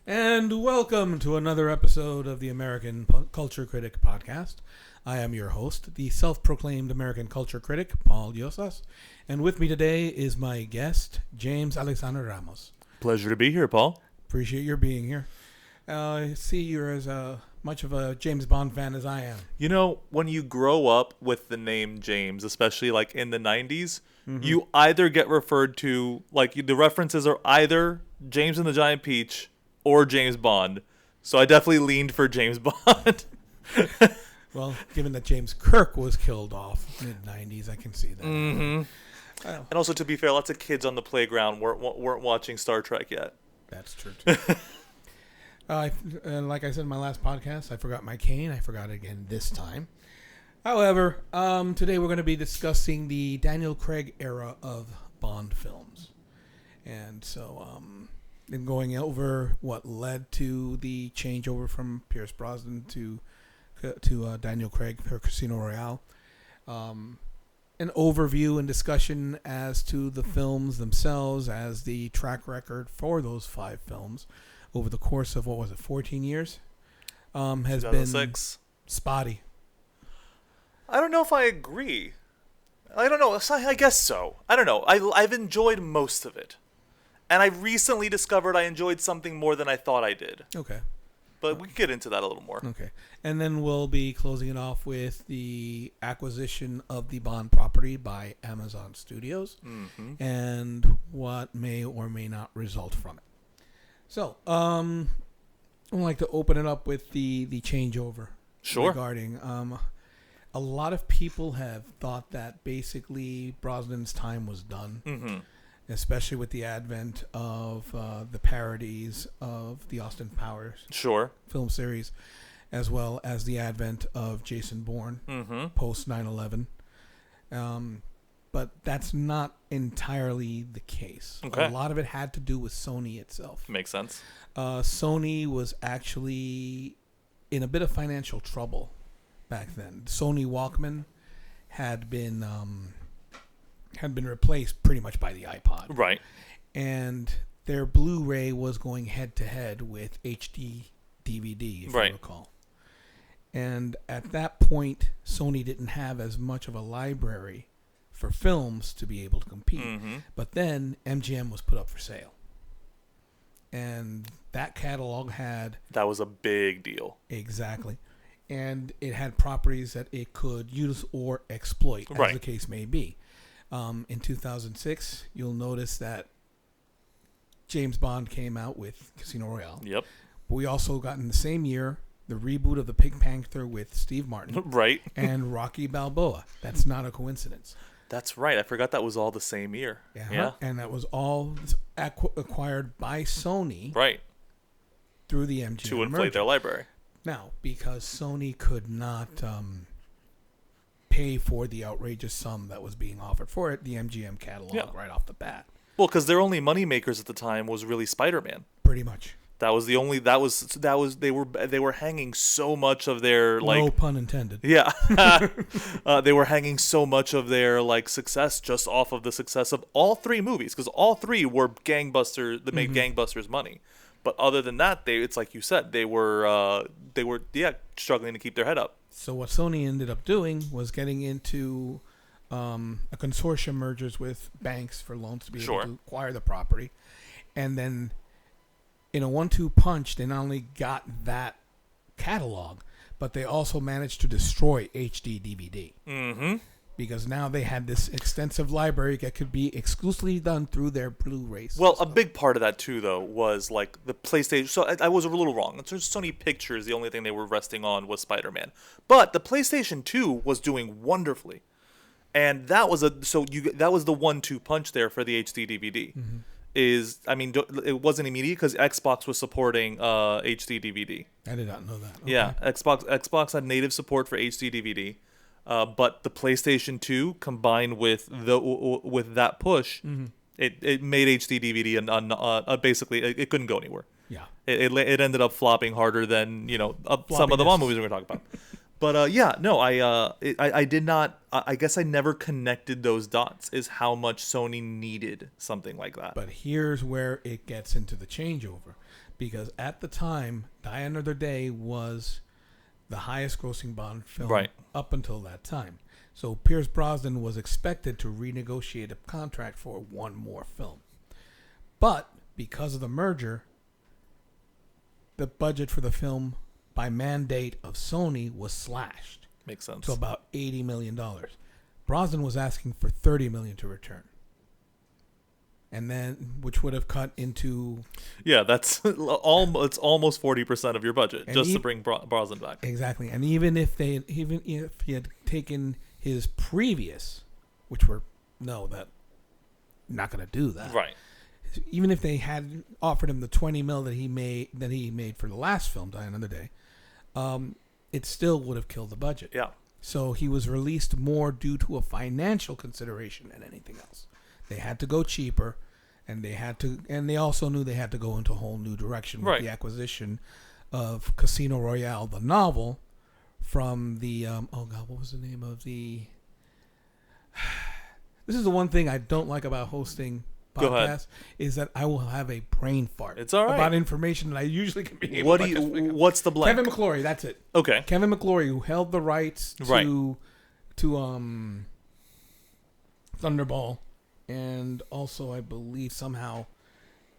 And welcome to another episode of the American Culture Critic Podcast. I am your host, the self-proclaimed American Culture Critic, Paul Diosas. And with me today is my guest, James Alexander Ramos. Pleasure to be here, Paul. Appreciate your being here. I see you're as much of a James Bond fan as I am. You know, when you grow up with the name James, especially like in the 90s, you either get referred to, like the references are either James and the Giant Peach or James Bond. So I definitely leaned for James Bond. Well, given that James Kirk was killed off mid-90s, I can see that. And also, to be fair, lots of kids on the playground weren't watching Star Trek yet. That's true, too. Like I said in my last podcast, I forgot my cane. I forgot it again this time. However, today we're going to be discussing the Daniel Craig era of Bond films. And so, in going over what led to the changeover from Pierce Brosnan to Daniel Craig for Casino Royale. An overview and discussion as to the films themselves, as the track record for those 5 films over the course of, 14 years? Has 2006. Been spotty. I don't know if I agree. I don't know. I guess so. I don't know. I've enjoyed most of it. And I recently discovered I enjoyed something more than I thought I did. Okay. But we can get into that a little more. Okay. And then we'll be closing it off with the acquisition of the Bond property by Amazon Studios and what may or may not result from it. So, I'd like to open it up with the changeover. Sure. Regarding, a lot of people have thought that basically Brosnan's time was done, especially with the advent of the parodies of the Austin Powers film series, as well as the advent of Jason Bourne post 9/11. But that's not entirely the case. Okay. A lot of it had to do with Sony itself. Makes sense. Sony was actually in a bit of financial trouble back then. Sony Walkman had been replaced pretty much by the iPod. Right. And their Blu-ray was going head-to-head with HD DVD, if you recall. And at that point, Sony didn't have as much of a library for films to be able to compete. But then MGM was put up for sale. And that catalog had... That was a big deal. Exactly. And it had properties that it could use or exploit, as the case may be. In 2006, you'll notice that James Bond came out with Casino Royale. Yep. But we also got in the same year the reboot of the Pink Panther with Steve Martin. Right. And Rocky Balboa. That's not a coincidence. That's right. I forgot that was all the same year. Yeah. And that was all acquired by Sony. Right. Through the MGM to inflate their library. Now, because Sony could not pay for the outrageous sum that was being offered for it, the MGM catalog right off the bat. Well, because their only money makers at the time was really Spider-Man. Pretty much. That was the only. That was. They were hanging so much of their no pun intended. Yeah. They were hanging so much of their success just off of the success of all 3 movies, because all 3 were gangbusters. They made gangbusters money. But other than that, it's like you said, they were struggling to keep their head up. So what Sony ended up doing was getting into a consortium mergers with banks for loans to be able to acquire the property. And then in a 1-2 punch, they not only got that catalog, but they also managed to destroy HD DVD. Because now they had this extensive library that could be exclusively done through their Blu-ray system. Well, a big part of that, too, though, was the PlayStation. So I was a little wrong. In terms of Sony Pictures, the only thing they were resting on was Spider-Man. But the PlayStation 2 was doing wonderfully. And that was that was the 1-2 punch there for the HD DVD. It wasn't immediate because Xbox was supporting HD DVD. I did not know that. Okay. Yeah, Xbox had native support for HD DVD. But the PlayStation 2 combined with that push, it made HD DVD basically it couldn't go anywhere. Yeah, it ended up flopping harder than some of the Bond movies we're going to talk about. But I did not. I guess I never connected those dots. Is how much Sony needed something like that. But here's where it gets into the changeover, because at the time, Die Another Day was the highest grossing Bond film Right. up until that time. So Pierce Brosnan was expected to renegotiate a contract for one more film. But because of the merger, the budget for the film by mandate of Sony was slashed Makes sense. to about $80 million. Brosnan was asking for $30 million to return. And then, which would have cut into... Yeah, that's it's almost 40% of your budget And just he- to bring Brosnan back. Exactly. And even if he had taken his previous, which were, no, that not going to do that. Right. Even if they had offered him the 20 mil that he made for the last film, Die Another Day, it still would have killed the budget. Yeah. So he was released more due to a financial consideration than anything else. They had to go cheaper, and they also knew they had to go into a whole new direction with Right. the acquisition of Casino Royale, the novel, from the what was the name of the? This is the one thing I don't like about hosting Go ahead. podcasts is that I will have a brain fart. It's all right. About information that I usually can be able What to do just pick you? up. What's the blank? Kevin McClory, that's it. Okay. Kevin McClory, who held the rights Right. to Thunderball, and also I believe somehow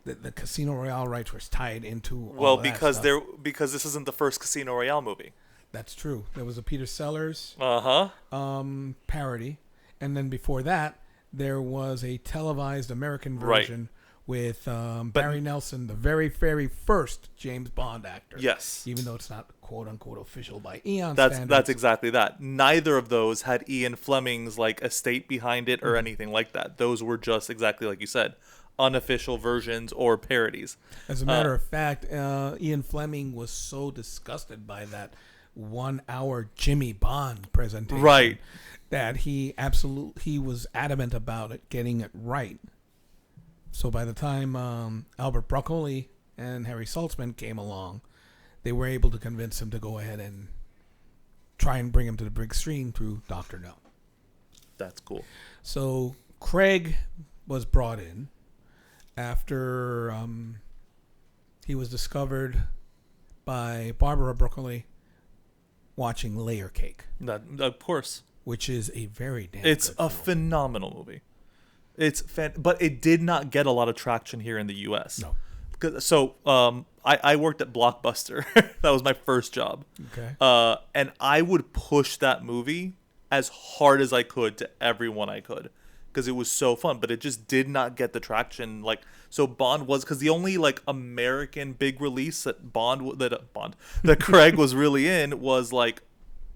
the Casino Royale rights were tied into all Well, of that because stuff. because this isn't the first Casino Royale movie. That's true. There was a Peter Sellers Uh-huh. parody, and then before that there was a televised American Right. version with Barry Nelson, the very, very first James Bond actor. Yes. Even though it's not quote unquote official by Eon That's standards. exactly that. Neither of those had Ian Fleming's like estate behind it or anything like that. Those were just exactly like you said, unofficial versions or parodies. As a matter of fact, Ian Fleming was so disgusted by that 1 hour Jimmy Bond presentation, Right. that he was adamant about it getting it right. So by the time Albert Broccoli and Harry Saltzman came along, they were able to convince him to go ahead and try and bring him to the big screen through Dr. No. That's cool. So Craig was brought in after he was discovered by Barbara Broccoli watching Layer Cake, That, of course. which is a very damn It's good a film. phenomenal movie. But it did not get a lot of traction here in the U.S. No. So I worked at Blockbuster. That was my first job. Okay. And I would push that movie as hard as I could to everyone I could because it was so fun. But it just did not get the traction. Like so, Bond was because the only like American big release that that Craig was really in was like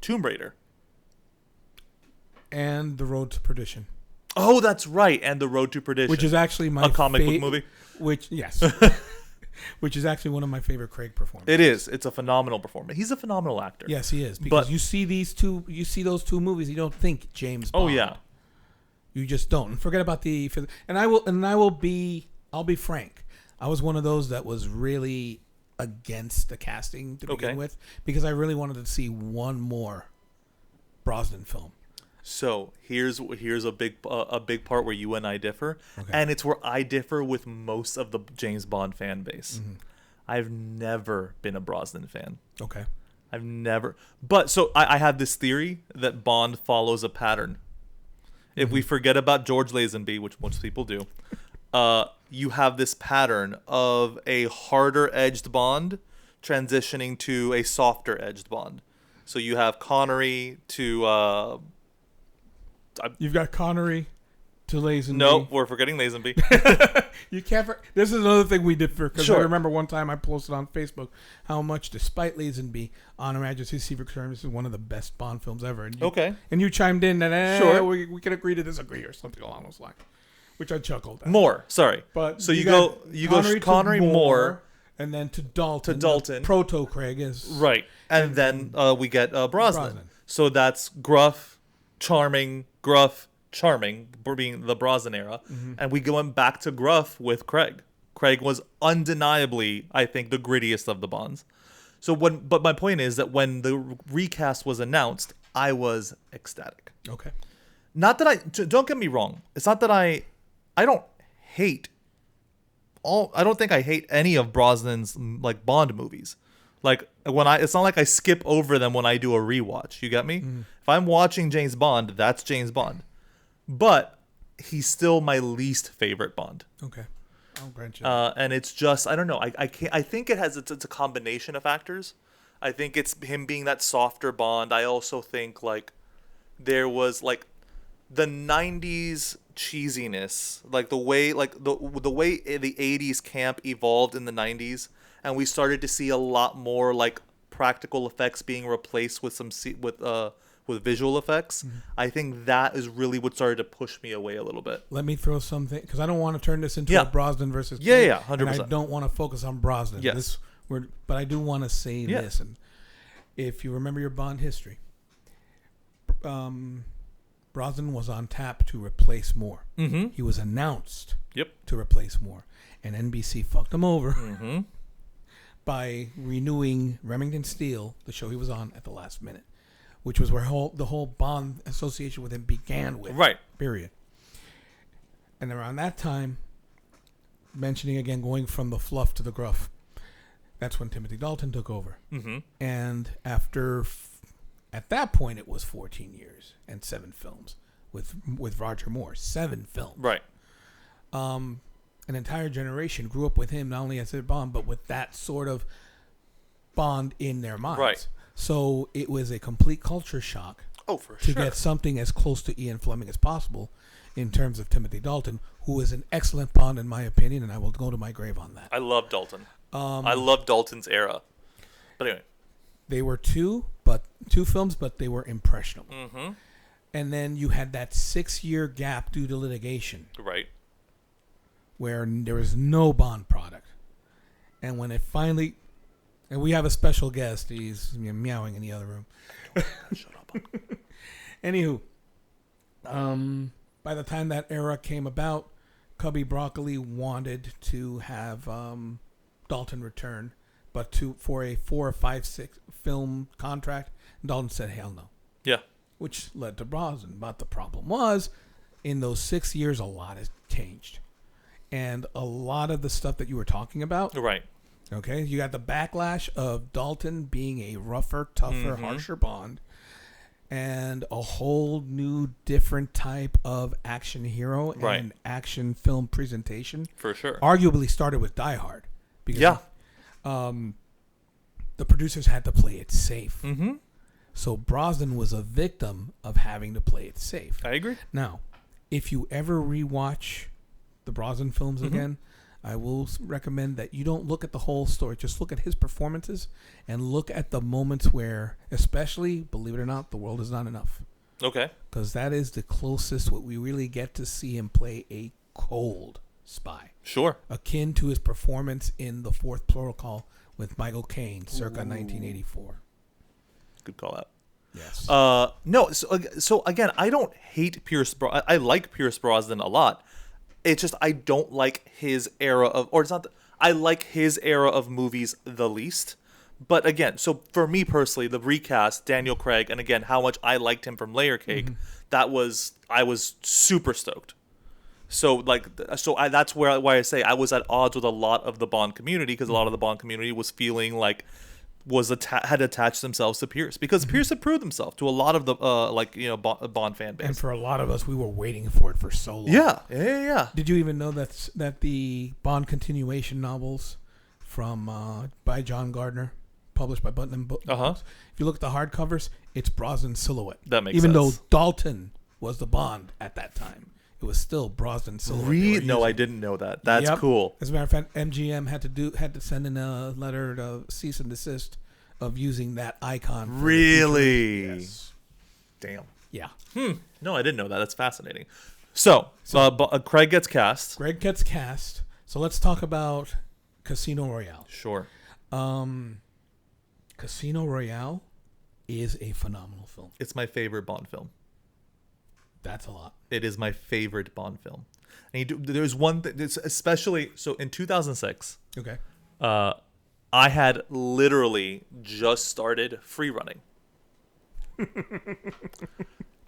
Tomb Raider. And The Road to Perdition, Oh, that's right. And The Road to Perdition, which is actually my a comic book movie. Which which is actually one of my favorite Craig performances. It is. It's a phenomenal performance. He's a phenomenal actor. Yes, he is. Because But- you see those two movies, you don't think James Bond. Oh yeah. You just don't. And forget about I'll be frank. I was one of those that was really against the casting to begin Okay. with because I really wanted to see one more Brosnan film. So here's a big part where you and I differ, Okay. and it's where I differ with most of the James Bond fan base. Mm-hmm. I've never been a Brosnan fan. Okay. I've never. But so I have this theory that Bond follows a pattern. If we forget about George Lazenby, which most people do, you have this pattern of a harder edged Bond transitioning to a softer edged Bond. So you have Connery to You've got Connery to Lazenby. no, we're forgetting Lazenby. You can't. This is another thing we did for because I Sure. remember one time I posted on Facebook how much, despite Lazenby, On Her Majesty's Secret Service is one of the best Bond films ever. And you, Okay. And you chimed in that Sure. we can agree to disagree or something along those lines, which I chuckled at. More, sorry. But so you got go Connery to Moore, and then to Dalton. To Dalton. Proto Craig is right, and then we get Brosnan. Brosnan. So that's gruff, charming, being the Brosnan era, and we going back to gruff with Craig. Craig was undeniably, I think, the grittiest of the Bonds. But my point is that when the recast was announced, I was ecstatic. Okay. Not that don't get me wrong. It's not that I don't hate I don't think I hate any of Brosnan's like Bond movies. Like it's not like I skip over them when I do a rewatch. You get me? If I'm watching James Bond, that's James Bond. But he's still my least favorite Bond. Okay, I'll grant you. And it's just I don't know. I can't. I think it's a combination of factors. I think it's him being that softer Bond. I also think like there was like the 90s cheesiness, like the way the way the 80s camp evolved in the 90s, and we started to see a lot more like practical effects being replaced with with visual effects. I think that is really what started to push me away a little bit. Let me throw something, because I don't want to turn this into a Brosnan versus Yeah, King, yeah, 100%. and I don't want to focus on Brosnan. Yes. But I do want to say this, and if you remember your Bond history, Brosnan was on tap to replace Moore. Mm-hmm. He was announced Yep. to replace Moore, and NBC fucked him over Mm-hmm. by renewing Remington Steele, the show he was on, at the last minute, which was where the whole Bond association with him began with. Right. Period. And around that time, mentioning again, going from the fluff to the gruff, that's when Timothy Dalton took over. Mm-hmm. And at that point, it was 14 years and 7 films with Roger Moore. 7 films. Right. An entire generation grew up with him, not only as their Bond, but with that sort of Bond in their minds. Right. So it was a complete culture shock Oh, for to sure. get something as close to Ian Fleming as possible in terms of Timothy Dalton, who is an excellent Bond in my opinion, and I will go to my grave on that. I love Dalton. I love Dalton's era. But anyway. They were two films, but they were impressionable. Mm-hmm. And then you had that 6-year gap due to litigation Right. where there was no Bond product. And when it finally... And we have a special guest. He's meowing in the other room. Shut up. Anywho, by the time that era came about, Cubby Broccoli wanted to have Dalton return, but for a 4 or 5, 6 film contract, Dalton said hell no. Yeah. Which led to Brosnan. But the problem was, in those 6 years, a lot has changed, and a lot of the stuff that you were talking about. Right. Okay, you got the backlash of Dalton being a rougher, tougher, harsher Bond, and a whole new, different type of action hero and action film presentation. For sure. Arguably started with Die Hard, because the producers had to play it safe. Mm-hmm. So Brosnan was a victim of having to play it safe. I agree. Now, if you ever rewatch the Brosnan films again, I will recommend that you don't look at the whole story. Just look at his performances and look at the moments where, especially, believe it or not, The World Is Not Enough. Okay. Because that is the closest what we really get to see him play a cold spy. Sure. Akin to his performance in The Fourth Protocol with Michael Caine, circa 1984. Good call out. Yes. No. So again, I don't hate Pierce. I like Pierce Brosnan a lot. It's just I don't like his era of, or it's not. I like his era of movies the least. But again, so for me personally, the recast, Daniel Craig, and again, how much I liked him from Layer Cake, I was super stoked. So that's why I say I was at odds with a lot of the Bond community, because a lot of the Bond community was feeling like had attached themselves to Pierce, because Pierce had proved himself to a lot of the Bond fan base. And for a lot of us, we were waiting for it for so long. Yeah. Did you even know that the Bond continuation novels from by John Gardner, published by Putnam Books, if you look at the hardcovers, it's Brosnan's silhouette. That makes even sense. though Dalton was the Bond at that time, it was still Brosnan's silhouette. No, I didn't know that. That's cool. As a matter of fact, MGM had to send in a letter to cease and desist of using that icon. For Really? Yes. Damn. Yeah. No, I didn't know that. That's fascinating. So Craig gets cast. Greg gets cast. So let's talk about Casino Royale. Sure. Casino Royale is a phenomenal film. It's my favorite Bond film. That's a lot. It is my favorite Bond film. And there's one thing, especially so in 2006. Okay. I had literally just started free running.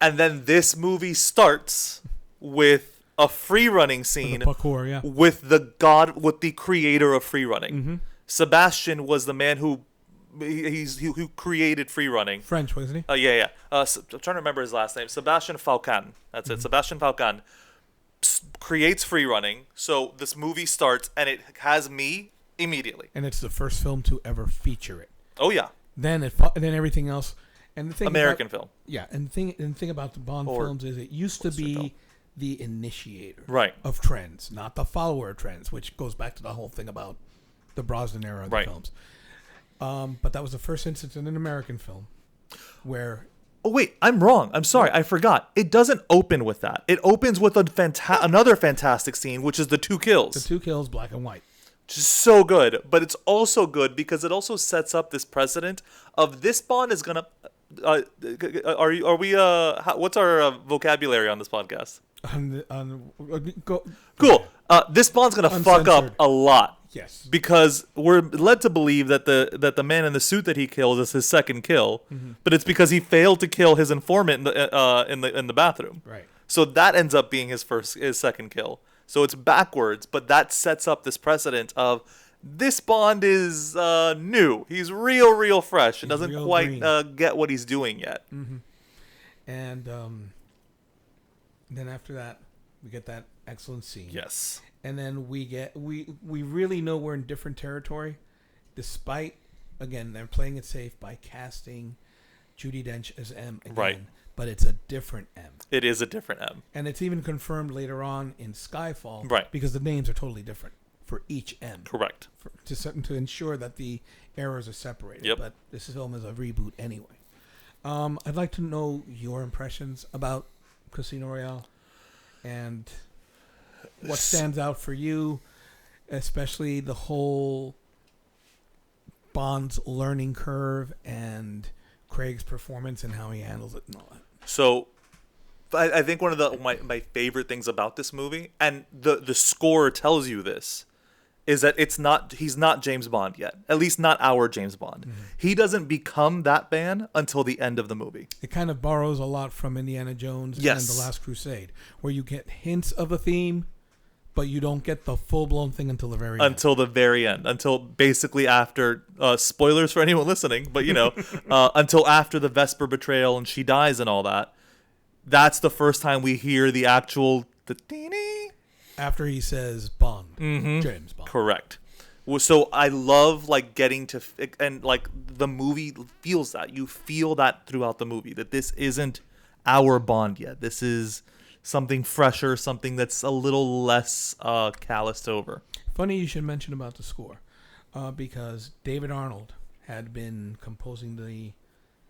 And then this movie starts with a free running scene parkour, yeah. with the creator of free running. Mm-hmm. Sebastian was the man who created free running. French, wasn't he? Yeah. I'm trying to remember his last name. Sebastian Falcan. That's it. Sebastian Falcan creates free running. So this movie starts and it has me immediately. And it's the first film to ever feature it. Oh yeah. Then everything else. And the thing American film. Yeah, and the thing about the Bond films is it used to be the initiator of trends, not the follower of trends, which goes back to the whole thing about the Brosnan era of the films. But that was the first instance in an American film where... Oh, wait, I'm wrong. I'm sorry. I forgot. It doesn't open with that. It opens with another fantastic scene, which is the 2 kills. The 2 kills, black and white. Which is so good. But it's also good because it also sets up this precedent of this Bond is going to... what's our vocabulary on this podcast? Cool. This Bond's going to fuck up a lot. Yes, because we're led to believe that the man in the suit that he kills is his second kill, but it's because he failed to kill his informant in the bathroom. Right. So that ends up being his second kill. So it's backwards, but that sets up this precedent of this Bond is new. He's real fresh and doesn't quite get what he's doing yet. Mm-hmm. And then after that, we get that excellent scene. Yes. And then we really know we're in different territory, despite, again, they're playing it safe by casting Judi Dench as M again. Right. But it's a different M. It is a different M. And it's even confirmed later on in Skyfall. Right. Because the names are totally different for each M. Correct. To ensure that the errors are separated. Yep. But this film is a reboot anyway. I'd like to know your impressions about Casino Royale and... what stands out for you, especially the whole Bond's learning curve and Craig's performance and how he handles it and all that? So, I think one of my favorite things about this movie, and the score tells you this, is that he's not James Bond yet. At least not our James Bond. Mm-hmm. He doesn't become that man until the end of the movie. It kind of borrows a lot from Indiana Jones and The Last Crusade, where you get hints of a theme, but you don't get the full-blown thing until the very end. Until the very end. Until basically after... spoilers for anyone listening, but until after the Vesper betrayal and she dies and all that. That's the first time we hear the actual... After he says Bond. Mm-hmm. James Bond. Correct. So I love getting to... And the movie feels that. You feel that throughout the movie. That this isn't our Bond yet. This is... something fresher, something that's a little less calloused over. Funny you should mention about the score, because David Arnold had been composing the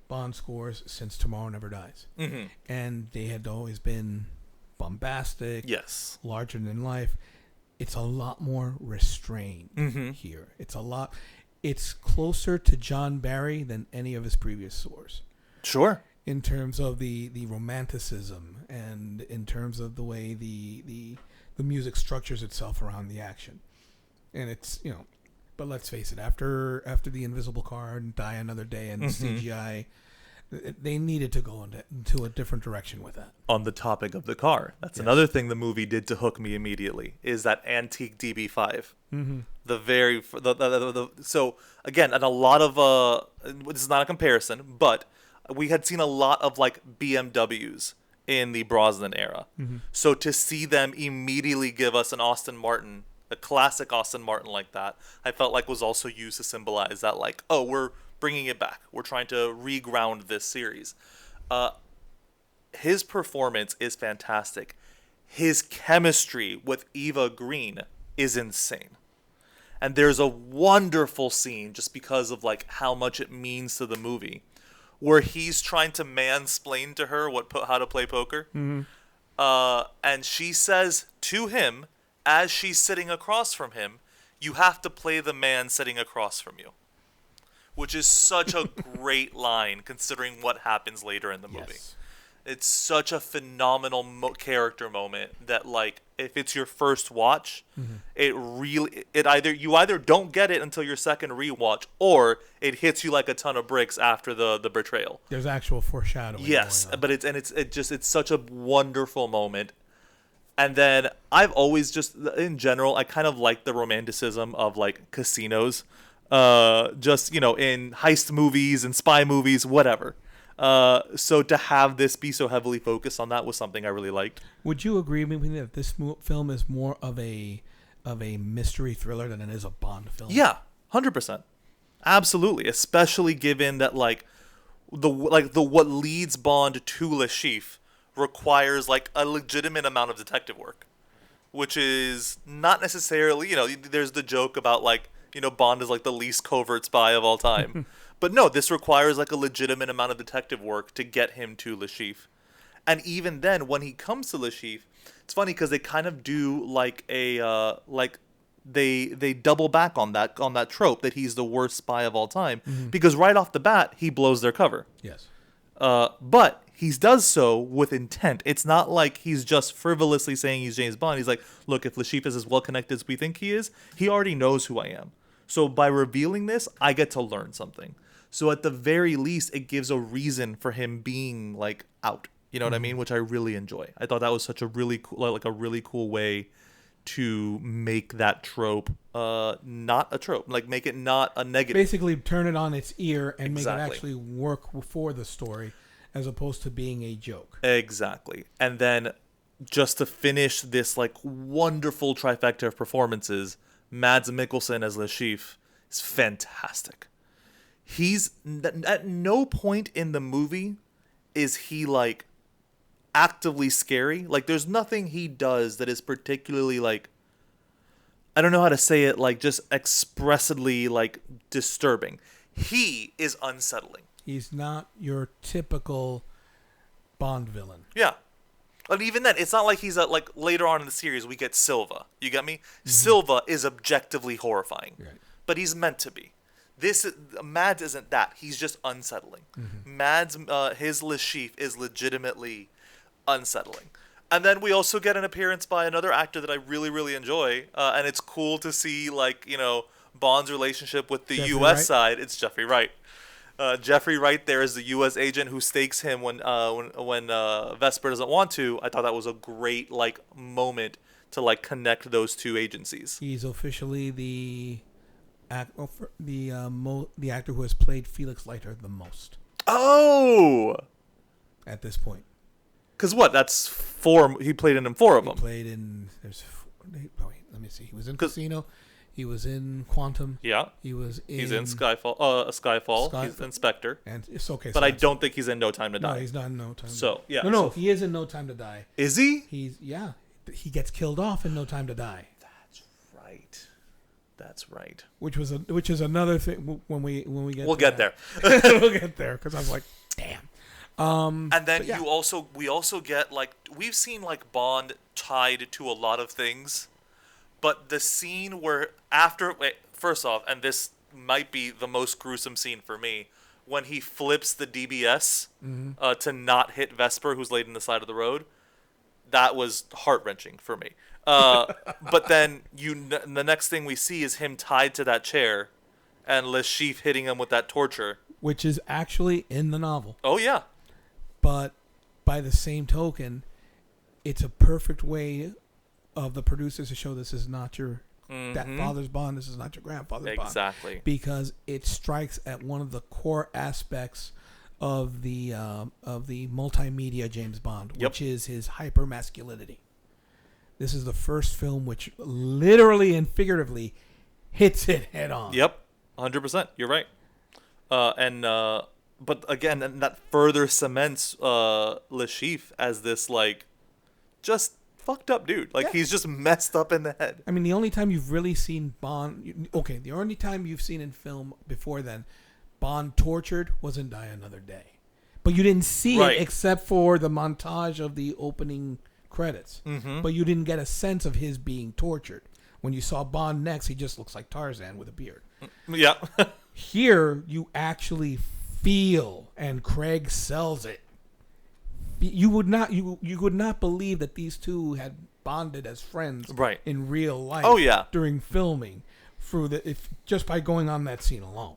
Bond scores since Tomorrow Never Dies. Mm-hmm. And they had always been bombastic, yes, larger than life. It's a lot more restrained here. It's closer to John Barry than any of his previous scores. Sure. In terms of the romanticism and in terms of the way the music structures itself around the action. And it's, but let's face it, after the Invisible Car and Die Another Day and CGI, they needed to go into a different direction with that. On the topic of the car, that's another thing the movie did to hook me immediately, is that antique DB5. Mm-hmm. So again, and a lot of this is not a comparison, but we had seen a lot of BMWs in the Brosnan era. Mm-hmm. So to see them immediately give us an Aston Martin, a classic Aston Martin like that, I felt was also used to symbolize that we're bringing it back. We're trying to reground this series. His performance is fantastic. His chemistry with Eva Green is insane. And there's a wonderful scene just because of how much it means to the movie, where he's trying to mansplain to her how to play poker. Mm-hmm. And she says to him, as she's sitting across from him, you have to play the man sitting across from you. Which is such a great line, considering what happens later in the movie. Yes. It's such a phenomenal character moment that, if it's your first watch, you either don't get it until your second rewatch, or it hits you like a ton of bricks after the betrayal. There's actual foreshadowing. Yes, but it's such a wonderful moment. And then I've always just, in general, I kind of like the romanticism of like casinos, just in heist movies and spy movies, whatever. So to have this be so heavily focused on that was something I really liked. Would you agree with me that this film is more of a mystery thriller than it is a Bond film? Yeah, 100%, absolutely. Especially given that the what leads Bond to Le Chiffre requires like a legitimate amount of detective work, which is not necessarily, there's the joke about Bond is like the least covert spy of all time. But no, this requires like a legitimate amount of detective work to get him to Le Chiffre. And even then, when he comes to Le Chiffre, it's funny because they kind of do like they double back on that trope that he's the worst spy of all time, because right off the bat he blows their cover. Yes. But he does so with intent. It's not like he's just frivolously saying he's James Bond. He's like, look, if Le Chiffre is as well connected as we think he is, he already knows who I am. So by revealing this, I get to learn something. So at the very least, it gives a reason for him being like out. You know what I mean? Which I really enjoy. I thought that was such a really cool way to make that trope not a trope, like make it not a negative. Basically, turn it on its ear and make it Exactly. actually work for the story, as opposed to being a joke. Exactly. And then just to finish this like wonderful trifecta of performances, Mads Mikkelsen as Le Chiffre is fantastic. He's at no point in the movie is he like actively scary. Like there's nothing he does that is particularly like, I don't know how to say it, like just expressly like disturbing. He is unsettling. He's not your typical Bond villain. Yeah. And even then, it's not like he's like later on in the series we get Silva. You get me? Mm-hmm. Silva is objectively horrifying, right, but he's meant to be. Mads isn't that. He's just unsettling. Mm-hmm. Mads, his Le Chiffre is legitimately unsettling. And then we also get an appearance by another actor that I really, really enjoy, and it's cool to see Bond's relationship with the U.S. Wright? side. It's Jeffrey Wright. Jeffrey Wright there is the U.S. agent who stakes him when Vesper doesn't want to. I thought that was a great moment to connect those two agencies. He's officially the actor who has played Felix Leiter the most. Oh, at this point. Because that's 4. He played in 4 of them. He played in. Let me see. He was in Casino. He was in Quantum. Yeah. He's in Skyfall. Skyfall. He's Inspector. And it's okay. But I don't think he's in No Time to Die. No, he's not in No Time. So yeah. No, he is in No Time to Die. Is he? He gets killed off in No Time to Die. That's right. Which is another thing when we get. We'll get there. We'll get there because I was like, damn. And then we also get we've seen Bond tied to a lot of things, but the scene where first off, and this might be the most gruesome scene for me, when he flips the DBS to not hit Vesper, who's laid in the side of the road, that was heart-wrenching for me. But then the next thing we see is him tied to that chair, and Le Chiffre hitting him with that torture, which is actually in the novel. Oh yeah. But by the same token, it's a perfect way of the producers to show this is not your that father's Bond. This is not your grandfather's Bond. Exactly. Because it strikes at one of the core aspects of the multimedia James Bond, which is his hyper masculinity. This is the first film which literally and figuratively hits it head on. Yep, 100%. You're right. But again, and that further cements Le Chiffre as this just fucked up dude. He's just messed up in the head. I mean, the only time you've really seen Bond, the only time you've seen in film before then, Bond tortured was in Die Another Day, but you didn't see it except for the montage of the opening credits. Mm-hmm. But you didn't get a sense of his being tortured. When you saw Bond next, he just looks like Tarzan with a beard. Yeah. Here, you actually feel, and Craig sells it. You would not believe that these two had bonded as friends in real life. Oh yeah. During filming, just by going on that scene alone.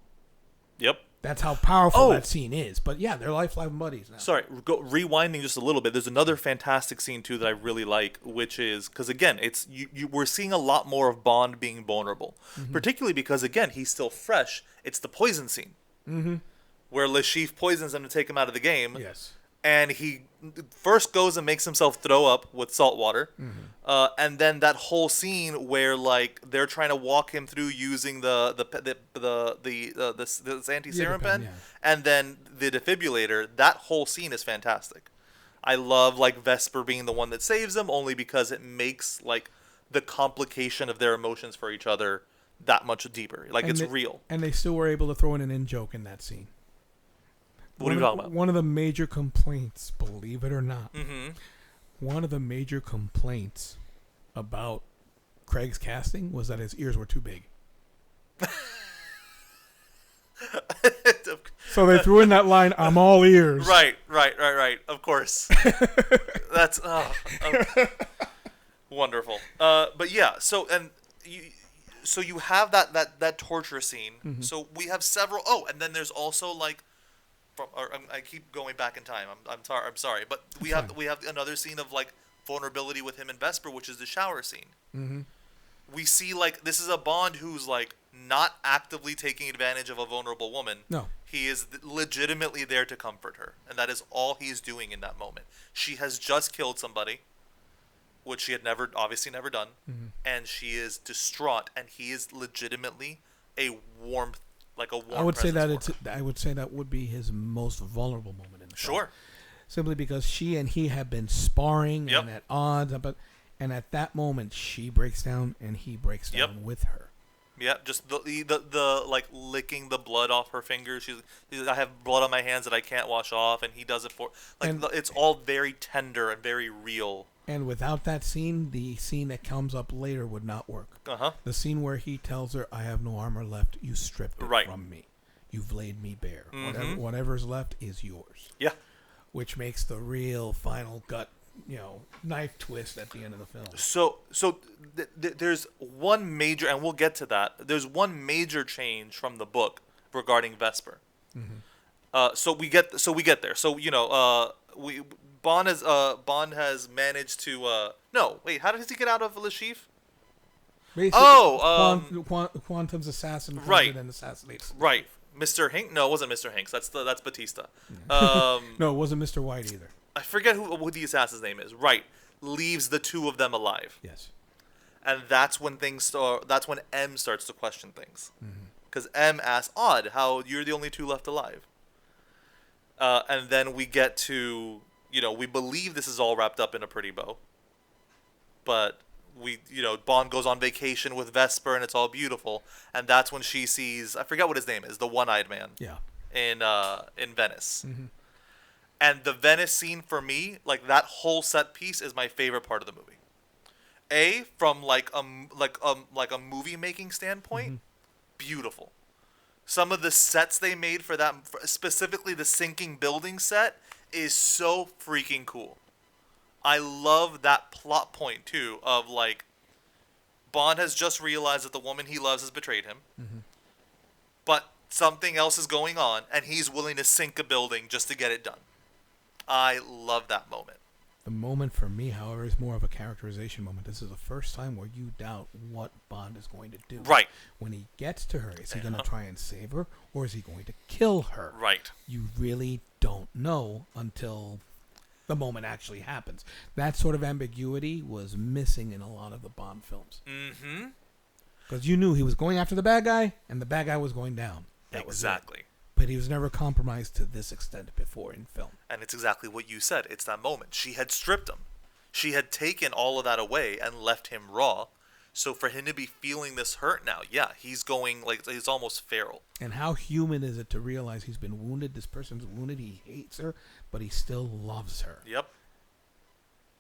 Yep. That's how powerful Oh. that scene is. But yeah, they're lifelong buddies now. Sorry, rewinding just a little bit. There's another fantastic scene too that I really like, which is because again, it's we're seeing a lot more of Bond being vulnerable, particularly because again he's still fresh. It's the poison scene, where Le Chiffre poisons him to take him out of the game. Yes. And he first goes and makes himself throw up with salt water, and then that whole scene where like they're trying to walk him through using the anti-serum pen, yeah. and then the defibrillator. That whole scene is fantastic. I love like Vesper being the one that saves him, only because it makes like the complication of their emotions for each other that much deeper. Like it's real. And they still were able to throw in an in-joke in that scene. What are you talking about? One of the major complaints, believe it or not, one of the major complaints about Craig's casting was that his ears were too big. So they threw in that line, "I'm all ears." Right. Of course. That's wonderful. But yeah, so you have that torture scene. So we have several. Oh, and then there's also like. I keep going back in time. I'm sorry, but we have another scene of like vulnerability with him and Vesper, which is the shower scene. We see like this is a Bond who's like not actively taking advantage of a vulnerable woman. No, he is legitimately there to comfort her, and that is all he's doing in that moment. She has just killed somebody, which she had obviously never done, and she is distraught, and he is legitimately a warmth. Like a warm I would say that I would say that would be his most vulnerable moment in the film. Sure. Simply because she and he have been sparring and at odds, and at that moment she breaks down and he breaks down with her. Yeah, just the like licking the blood off her fingers. She's I have blood on my hands that I can't wash off, and he does it for it's all very tender and very real. And without that scene, the scene that comes up later would not work. The scene where he tells her, "I have no armor left. You stripped it from me. You've laid me bare. Whatever's left is yours." Yeah. Which makes the real final gut, knife twist at the end of the film. So there's one major, and we'll get to that. There's one major change from the book regarding Vesper. So we get there. So Bond has managed to no wait, how does he get out of Le Chiffre? Quantum's assassin comes in and assassinates. Right. Mr. Hanks? No, it wasn't Mr. Hanks. That's Batista. No, it wasn't Mr. White either. I forget who the assassin's name is. Right. Leaves the two of them alive. Yes. And that's when that's when M starts to question things. Because M asks, "Odd, how you're the only two left alive." And then we get to, we believe this is all wrapped up in a pretty bow. But Bond goes on vacation with Vesper and it's all beautiful. And that's when she sees, I forget what his name is, the one-eyed man. Yeah. In Venice. And the Venice scene for me, like that whole set piece is my favorite part of the movie. From like a movie making standpoint, beautiful. Some of the sets they made for that, specifically the sinking building set, is so freaking cool. I love that plot point too of like Bond has just realized that the woman he loves has betrayed him. But something else is going on and he's willing to sink a building just to get it done. I love that moment. The moment for me, however, is more of a characterization moment. This is the first time where you doubt what Bond is going to do. Right. When he gets to her, is he going to try and save her or is he going to kill her? Right. You really don't know until the moment actually happens. That sort of ambiguity was missing in a lot of the Bond films. Because you knew he was going after the bad guy and the bad guy was going down. That exactly. But he was never compromised to this extent before in film. And it's exactly what you said. It's that moment. She had stripped him. She had taken all of that away and left him raw. So for him to be feeling this hurt now, yeah, he's going, like, he's almost feral. And how human is it to realize he's been wounded, this person's wounded, he hates her, but he still loves her. Yep.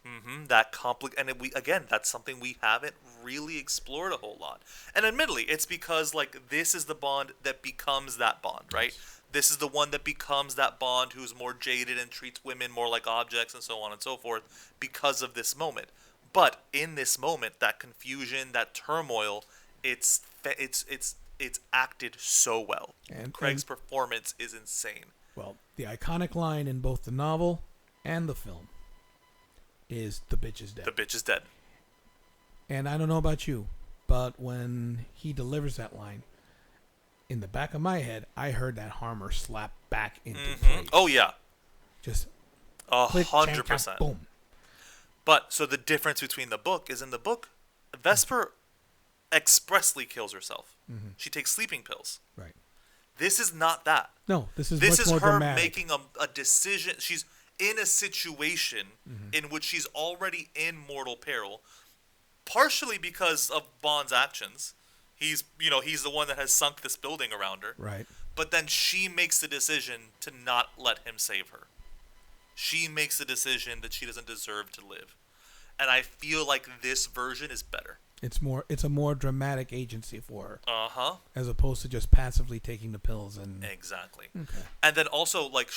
And that's something we haven't really explored a whole lot. And admittedly, it's because like this is the Bond that becomes that Bond, right? Yes. This is the one that becomes that Bond who's more jaded and treats women more like objects and so on and so forth because of this moment. But in this moment, that confusion, that turmoil, it's it's acted so well. And Craig's performance is insane. well, the iconic line in both the novel and the film is "The bitch is dead." The bitch is dead. And I don't know about you, but when he delivers that line, in the back of my head, I heard that hammer slap back into place. Oh yeah, Just click, 100%. boom. But so the difference between the book is in the book, Vesper expressly kills herself. She takes sleeping pills. Right. This is not that. No, this is This much is more her dramatic. making a decision. She's in a situation in which she's already in mortal peril, partially because of Bond's actions. He's the one that has sunk this building around her. Right. But then she makes the decision to not let him save her. She makes the decision that she doesn't deserve to live. And I feel like this version is better. It's a more dramatic agency for her. Uh-huh. As opposed to just passively taking the pills and Exactly. Okay. And then also, like,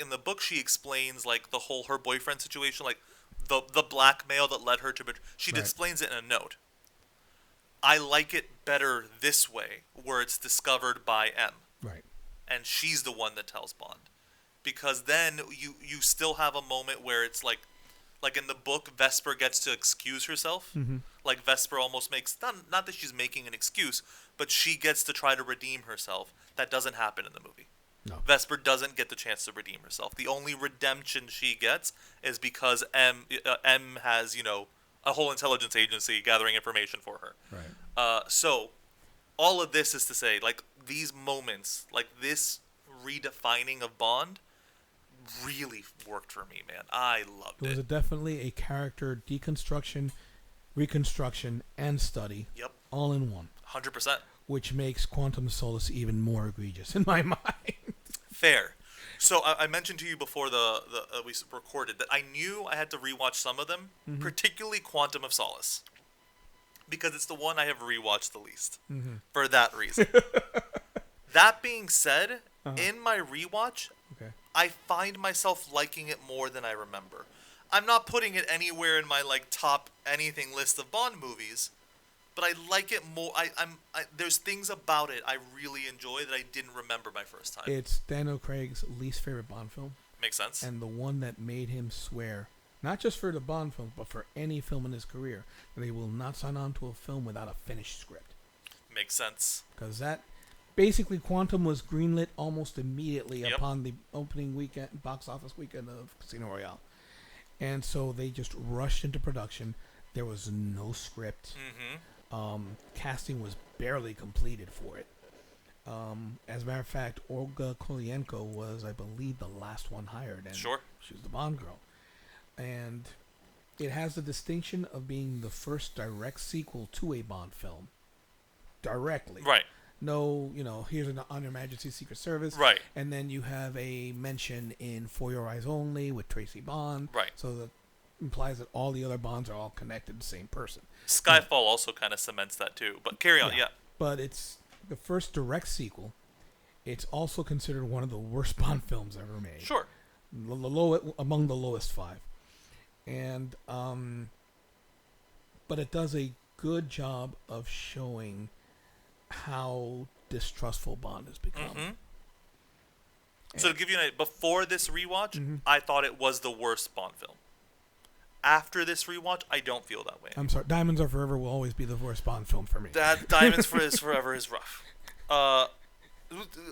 in the book, she explains, like, the whole her boyfriend situation, like, the blackmail that led her to she Right. explains it in a note. I like it better this way, where it's discovered by M. Right. And she's the one that tells Bond. Because then you still have a moment where it's like in the book, Vesper gets to excuse herself. Like Vesper almost makes, not that she's making an excuse, but she gets to try to redeem herself. That doesn't happen in the movie. No. Vesper doesn't get the chance to redeem herself. The only redemption she gets is because M has, a whole intelligence agency gathering information for her. Right. So all of this is to say, like, these moments, like this redefining of Bond really worked for me, man. I loved It was it. definitely a character deconstruction, reconstruction, and study Yep. all in one, 100%. which makes Quantum of Solace even more egregious in my mind. Fair. So I mentioned to you before we recorded that I knew I had to rewatch some of them, particularly Quantum of Solace, because it's the one I have rewatched the least for that reason. That being said, in my rewatch, Okay. I find myself liking it more than I remember. I'm not putting it anywhere in my top anything list of Bond movies, but I like it more. There's things about it I really enjoy that I didn't remember my first time. It's Daniel Craig's least favorite Bond film, Makes sense. and the one that made him swear, not just for the Bond film, but for any film in his career, that he will not sign on to a film without a finished script. Makes sense. Because that, basically, Quantum was greenlit almost immediately Yep. upon the opening weekend, box office weekend of Casino Royale. And so they just rushed into production. There was no script. Casting was barely completed for it. As a matter of fact, Olga Kurylenko was, I believe, the last one hired. And Sure. she was the Bond girl. And it has the distinction of being the first direct sequel to a Bond film. Directly. Right. No, here's an On Your Majesty's Secret Service. Right. And then you have a mention in For Your Eyes Only with Tracy Bond. Right. So that implies that all the other Bonds are all connected to the same person. Skyfall also kind of cements that too. But carry on, yeah. But it's the first direct sequel. It's also considered one of the worst Bond films ever made. Sure. Among the lowest 5. And, but it does a good job of showing how distrustful Bond has become. So to give you an idea, before this rewatch, I thought it was the worst Bond film. After this rewatch, I don't feel that way. I'm sorry, Diamonds Are Forever will always be the worst Bond film for me. That Diamonds Forever is rough.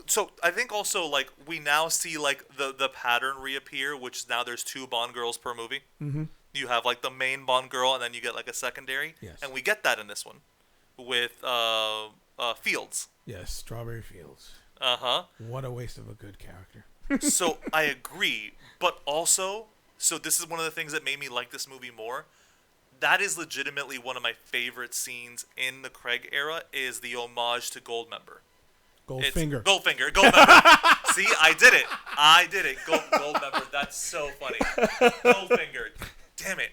So I think also we now see the pattern reappear, which now there's 2 Bond girls per movie. You have the main Bond girl, and then you get a secondary. Yes. And we get that in this one with Fields. Yes, Strawberry Fields. What a waste of a good character. So I agree, but also, so this is one of the things that made me like this movie more. That is legitimately one of my favorite scenes in the Craig era, is the homage to Goldmember. Goldfinger. Goldmember. See, I did it. Goldmember. That's so funny. Goldfinger. Damn it.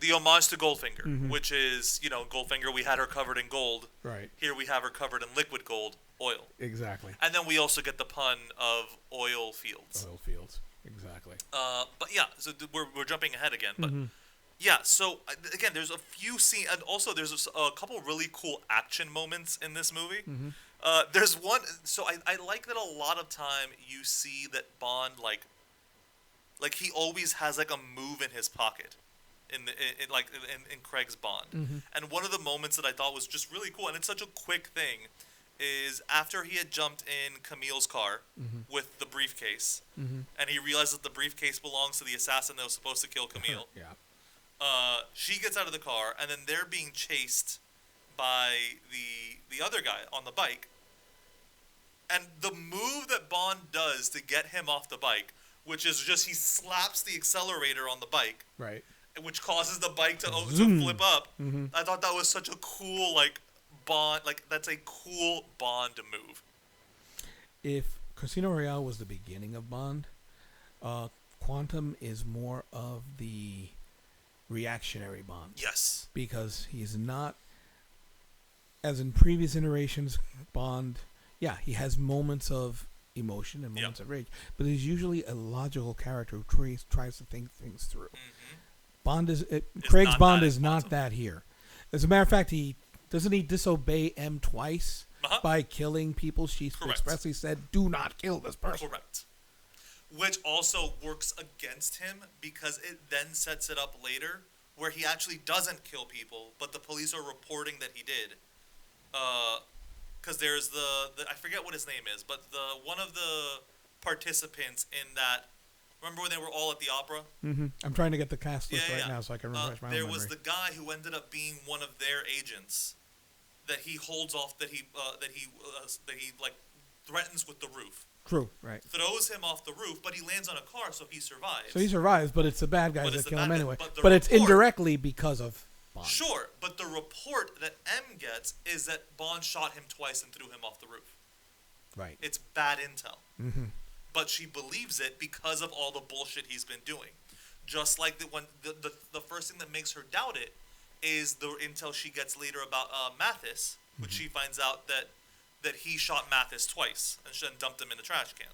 The homage to Goldfinger, which is, Goldfinger, we had her covered in gold. Right. Here we have her covered in liquid gold, oil. Exactly. And then we also get the pun of oil fields. Oil fields. Exactly. But yeah, so we're jumping ahead again. But Yeah, so again, there's a few scenes, and also there's a couple really cool action moments in this movie. Mm-hmm. There's one, so I like that a lot of time you see that Bond like he always has like a move in his pocket, in Craig's Bond, Mm-hmm. and one of the moments that I thought was just really cool, and it's such a quick thing, is after he had jumped in Camille's car Mm-hmm. with the briefcase, Mm-hmm. and he realizes that the briefcase belongs to the assassin that was supposed to kill Camille. Yeah. She gets out of the car, and then they're being chased by the other guy on the bike. And the move that Bond does to get him off the bike, which is just he slaps the accelerator on the bike, Right. which causes the bike to Zoom. flip up. Mm-hmm. I thought that was such a cool Bond, that's a cool Bond move. If Casino Royale was the beginning of Bond, Quantum is more of the reactionary Bond. Yes. Because he's not, as in previous iterations, Bond, yeah, he has moments of emotion and moments of rage, but he's usually a logical character who tries to think things through. Mm-hmm. Craig's Bond is not that here. As a matter of fact, he disobey M twice by killing people. She expressly said, "Do not kill this person." Correct. Which also works against him because it then sets it up later where he actually doesn't kill people, but the police are reporting that he did. Because there's the I forget what his name is, but one of the participants in that. Remember when they were all at the opera? Mm-hmm. I'm trying to get the cast list now so I can refresh my There memory. was the guy who ended up being one of their agents that he holds off, that he threatens with the roof. True, right. Throws him off the roof, but he lands on a car, so he survives. So he survives, but it's the bad guys that kill him anyway. But But it's indirectly because of Bond. Sure, but the report that M gets is that Bond shot him twice and threw him off the roof. Right. It's bad intel. Mm-hmm. But she believes it because of all the bullshit he's been doing. Just like when the first thing that makes her doubt it is the intel she gets later about Mathis, which she finds out that he shot Mathis twice and then dumped him in the trash can.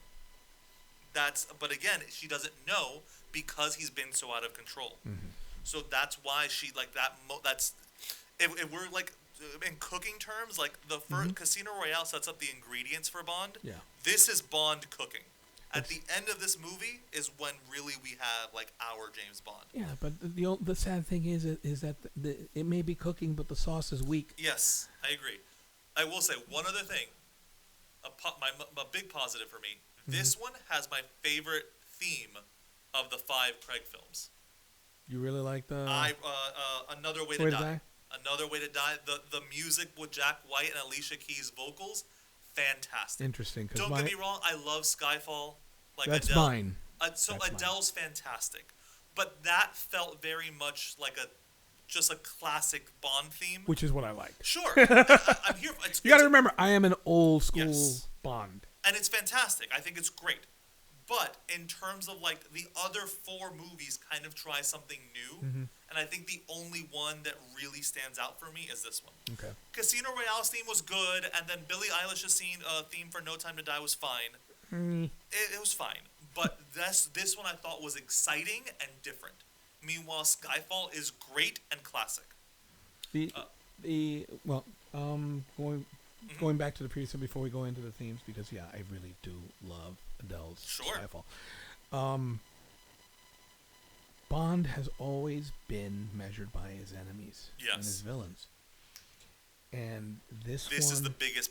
But again, she doesn't know because he's been so out of control. Mm-hmm. So that's why she that's if we're like in cooking terms, like the first Casino Royale sets up the ingredients for Bond. Yeah. This is Bond cooking. At the end of this movie is when really we have like our James Bond. Yeah, but the sad thing is that it may be cooking, but the sauce is weak. Yes, I agree. I will say one other thing. A big positive for me. This one has my favorite theme of the 5 Craig films. You really like the Another Way to Die. Another Way to Die. The music with Jack White and Alicia Keys' vocals, fantastic. Interesting. Don't get me wrong, I love Skyfall. Like that's Adele. mine. So that's Adele's fantastic, but that felt very much like just a classic Bond theme. Which is what I like. Sure, I'm here. You got to remember, I am an old school Bond, and it's fantastic. I think it's great. But in terms of like the other 4 movies kind of try something new, and I think the only one that really stands out for me is this one. Okay. Casino Royale's theme was good, and then Billie Eilish's theme for No Time to Die was fine. It was fine. But this one I thought was exciting and different. Meanwhile, Skyfall is great and classic. Going back to the previous one before we go into the themes, because I really do love Adele's Skyfall. Bond has always been measured by his enemies and his villains, and this is the biggest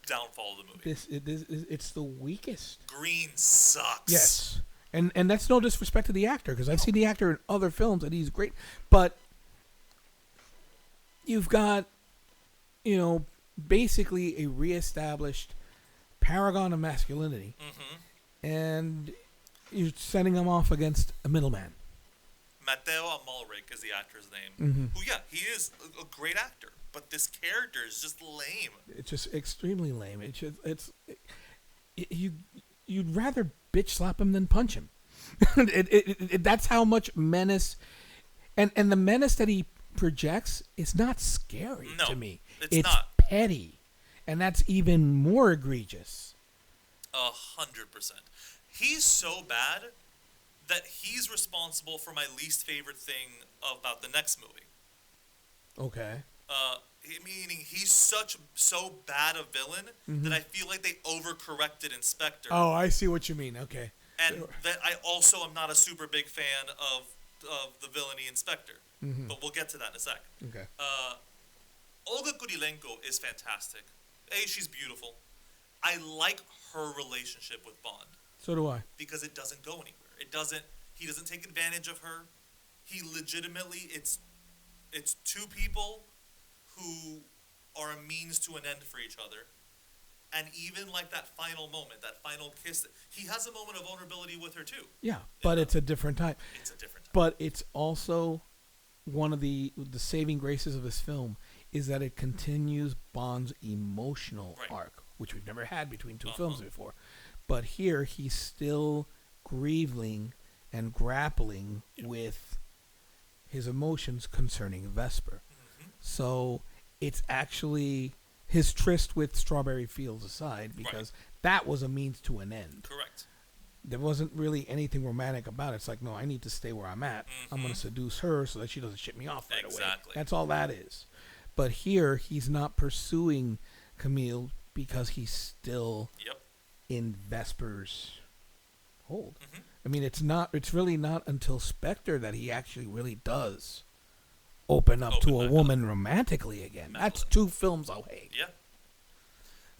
downfall of the movie. It's the weakest. Green sucks. Yes, and that's no disrespect to the actor, because I've seen the actor in other films and he's great, but you've got basically a reestablished paragon of masculinity, and you're sending him off against a middleman. Matteo Amalric is the actor's name. Who, he is a great actor, but this character is just lame. It's just extremely lame. You'd rather bitch slap him than punch him. That's how much menace, and the menace that he projects is not scary to me. It's not petty, and that's even more egregious. 100%. He's so bad that he's responsible for my least favorite thing about the next movie. Okay. Meaning he's so bad a villain that I feel like they overcorrected Inspector. Oh, I see what you mean. Okay. And that I also am not a super big fan of the villainy Inspector. But we'll get to that in a sec. Okay. Olga Kurilenko is fantastic. She's beautiful. I like her relationship with Bond. So do I. Because it doesn't go anywhere. He doesn't take advantage of her. He legitimately, it's two people who are a means to an end for each other. And even like that final moment, that final kiss, he has a moment of vulnerability with her too. Yeah, but it's a different type. It's a different type. But it's also one of the saving graces of this film is that it continues Bond's emotional arc, which we've never had between two films before. But here he's still grieving and grappling with his emotions concerning Vesper. So it's actually his tryst with Strawberry Fields aside, because that was a means to an end. Correct. There wasn't really anything romantic about it. It's like, no, I need to stay where I'm at. I'm going to seduce her so that she doesn't ship me off right away. That's all that is. But here, he's not pursuing Camille because he's still in Vesper's hold. I mean, it's really not until Spectre that he actually really does open up to a woman romantically again. That's 2 films away. Yeah.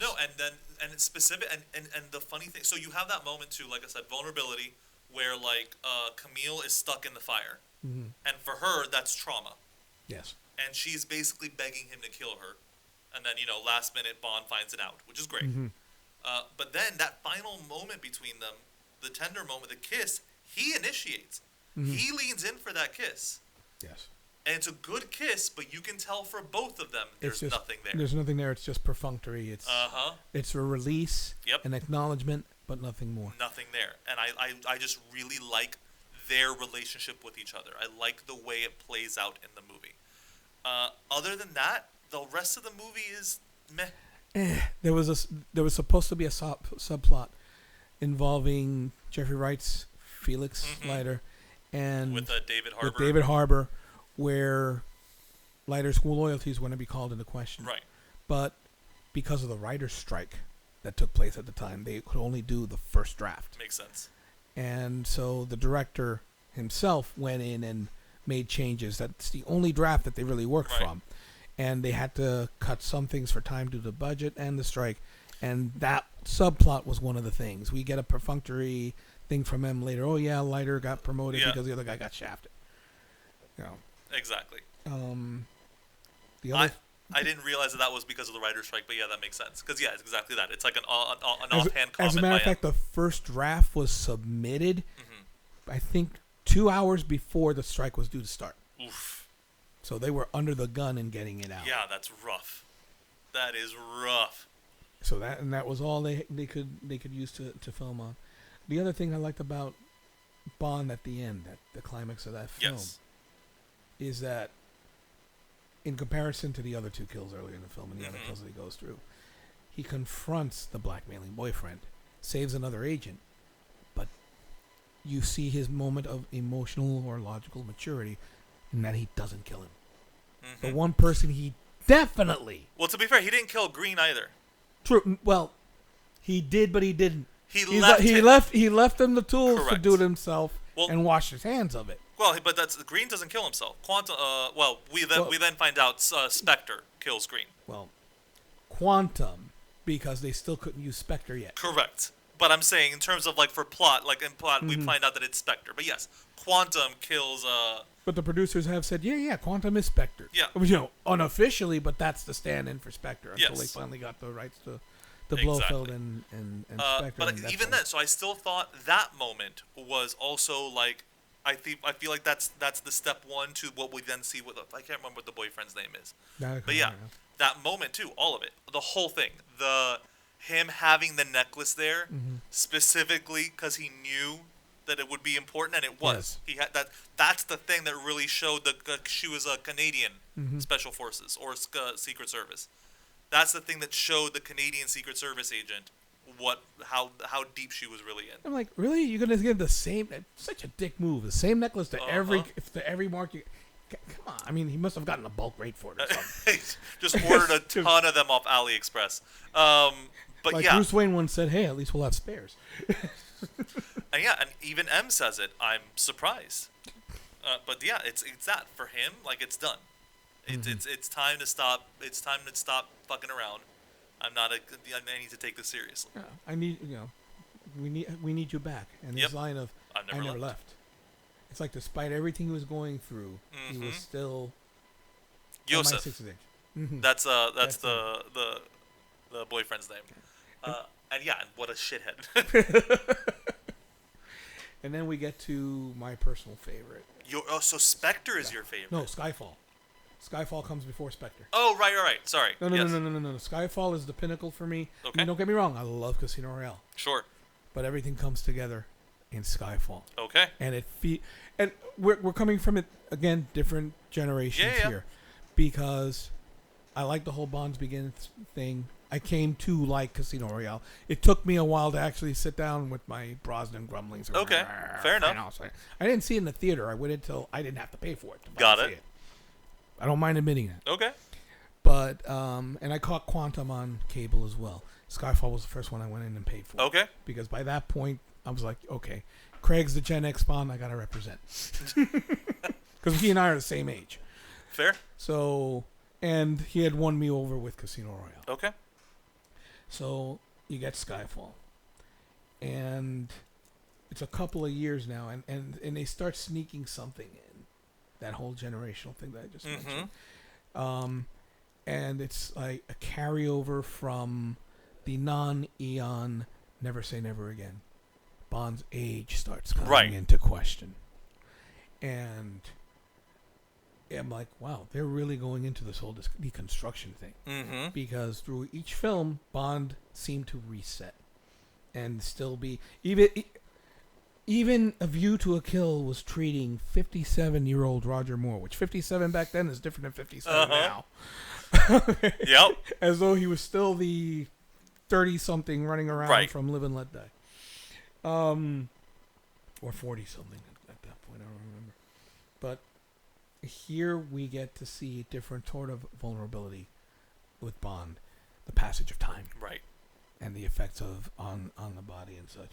No, and it's specific, and the funny thing, so you have that moment too, like I said, vulnerability, where like Camille is stuck in the fire, and for her that's trauma. Yes. And she's basically begging him to kill her, and then last minute Bond finds it out, which is great. But then that final moment between them, the tender moment, the kiss, he initiates. He leans in for that kiss. Yes. And it's a good kiss, but you can tell for both of them there's nothing there. There's nothing there. It's just perfunctory. It's a release, an acknowledgement, but nothing more. Nothing there. And I just really like their relationship with each other. I like the way it plays out in the movie. Other than that, the rest of the movie is meh. There was supposed to be a subplot involving Jeffrey Wright's Felix Leiter and with David Harbour, where Leiter's loyalties were going to be called into question. Right. But because of the writer's strike that took place at the time, they could only do the first draft. Makes sense. And so the director himself went in and made changes. That's the only draft that they really worked from. And they had to cut some things for time due to the budget and the strike. And that subplot was one of the things. We get a perfunctory thing from him later. Oh, yeah, Leiter got promoted because the other guy got shafted. Exactly. The other I didn't realize that was because of the writer's strike, but yeah, that makes sense. Because it's exactly that. It's like an offhand comment. As a matter of fact, the first draft was submitted, I think, 2 hours before the strike was due to start. Oof. So they were under the gun in getting it out. Yeah, that's rough. That is rough. So that was all they could use to film on. The other thing I liked about Bond at the end, at the climax of that film, is that in comparison to the other 2 kills earlier in the film and the other kills that he goes through, he confronts the blackmailing boyfriend, saves another agent, but you see his moment of emotional or logical maturity in that he doesn't kill him. The one person he definitely... Well, to be fair, he didn't kill Green either. True. Well, he did, but he didn't. He left him the tools to do it himself and wash his hands of it. Well, but Green doesn't kill himself. Quantum. We then find out Spectre kills Green. Well, Quantum, because they still couldn't use Spectre yet. Correct. But I'm saying in terms of for plot, we find out that it's Spectre. But yes, Quantum kills. But the producers have said, yeah, Quantum is Spectre. Yeah. Unofficially, but that's the stand-in for Spectre until they finally got the rights to Blofeld and Spectre. But even then, so I still thought that moment was also I feel like that's the step one to what we then see with I can't remember what the boyfriend's name is. But yeah, that moment too, all of it, the whole thing, him having the necklace there specifically because he knew that it would be important, and it was. He had that. That's the thing that really showed she was a Canadian Special Forces or Secret Service. That's the thing that showed the Canadian Secret Service agent how deep she was really in. I'm like, really? You're gonna give the same? Such a dick move. The same necklace to every mark. Come on. I mean, he must have gotten a bulk rate for it or something. Just ordered a ton of them off AliExpress. But like yeah, Bruce Wayne once said, "Hey, at least we'll have spares." and even M says it. I'm surprised. But yeah, it's that for him. Like it's done. It's time to stop. It's time to stop fucking around. I need to take this seriously. Yeah, I need we need you back. And this line of I've I never left. It's like despite everything he was going through, he was still Yosef. Mm-hmm. That's the boyfriend's name. And what a shithead. And then we get to my personal favorite. So Spectre is your favorite? No, Skyfall. Skyfall comes before Spectre. Oh, right. Sorry. No. Skyfall is the pinnacle for me. Okay. I mean, don't get me wrong. I love Casino Royale. Sure. But everything comes together in Skyfall. Okay. And and we're coming from it again, different generations here, because I like the whole Bonds Begin thing. I came to like Casino Royale. It took me a while to actually sit down with my Brosnan grumblings. Okay, fair enough. I didn't see it in the theater. I waited until I didn't have to pay for it. Got it. I don't mind admitting that. Okay. But and I caught Quantum on cable as well. Skyfall was the first one I went in and paid for. Okay. Because by that point, I was like, okay, Craig's the Gen X Bond. I got to represent. Because he and I are the same age. Fair. So, and he had won me over with Casino Royale. Okay. So you get Skyfall, and it's a couple of years now, and they start sneaking something in, that whole generational thing that I just mentioned, and it's like a carryover from the non-Eon Never Say Never Again. Bond's age starts coming into question, and I'm like, wow, they're really going into this whole deconstruction thing. Because through each film, Bond seemed to reset and still be even A View to a Kill was treating 57-year-old Roger Moore, which 57 back then is different than 57 now. Yep. As though he was still the 30-something running around from Live and Let Die. Or 40-something at that point, I don't remember. But here we get to see a different sort of vulnerability with Bond, the passage of time, and the effects of on the body and such.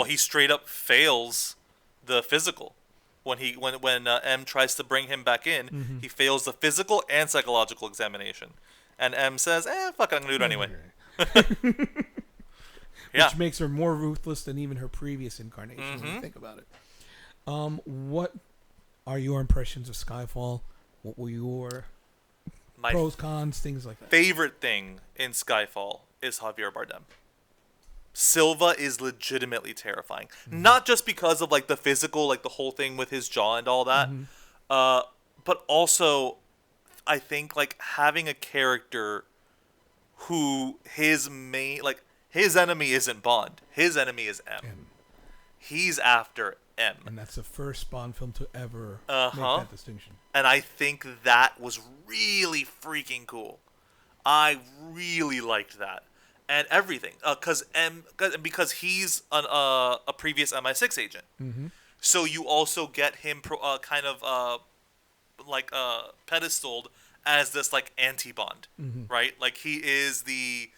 He straight up fails the physical when M tries to bring him back in. He fails the physical and psychological examination, and M says, fuck it, I'm gonna do it anyway." Which makes her more ruthless than even her previous incarnation when you think about it. What are your impressions of Skyfall? What were your pros, cons, things like that? Favorite thing in Skyfall is Javier Bardem. Silva is legitimately terrifying. Not just because of like the physical, like the whole thing with his jaw and all that, but also I think like having a character who his enemy isn't Bond. His enemy is M. He's after M. And that's the first Bond film to ever make that distinction. And I think that was really freaking cool. I really liked that. And everything. Because he's a previous MI6 agent. So you also get him pedestaled as this like anti-Bond. Right? Like he is the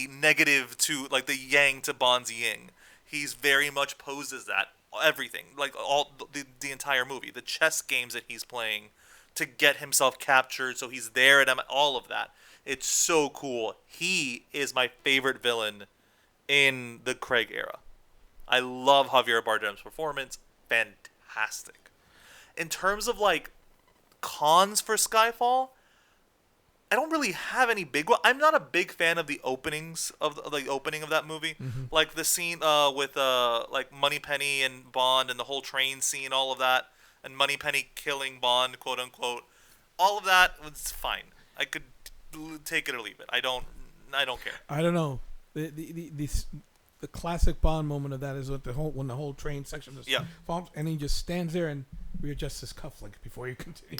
negative to, like the yang to Bond's yin. He's very much posed as that. Everything, like all the entire movie, the chess games that he's playing to get himself captured, so he's there at all of that. It's so cool. He is my favorite villain in the Craig era. I love Javier Bardem's performance. Fantastic. In terms of like cons for Skyfall, I don't really have any big one. I'm not a big fan of the openings of the opening of that movie. Like the scene with like Moneypenny and Bond and the whole train scene, all of that, and Moneypenny killing Bond, quote unquote. All of that was fine. I could take it or leave it. I don't care. I don't know. The classic Bond moment of that is with when the whole train section just falls, and he just stands there and readjusts his cufflink before you continue.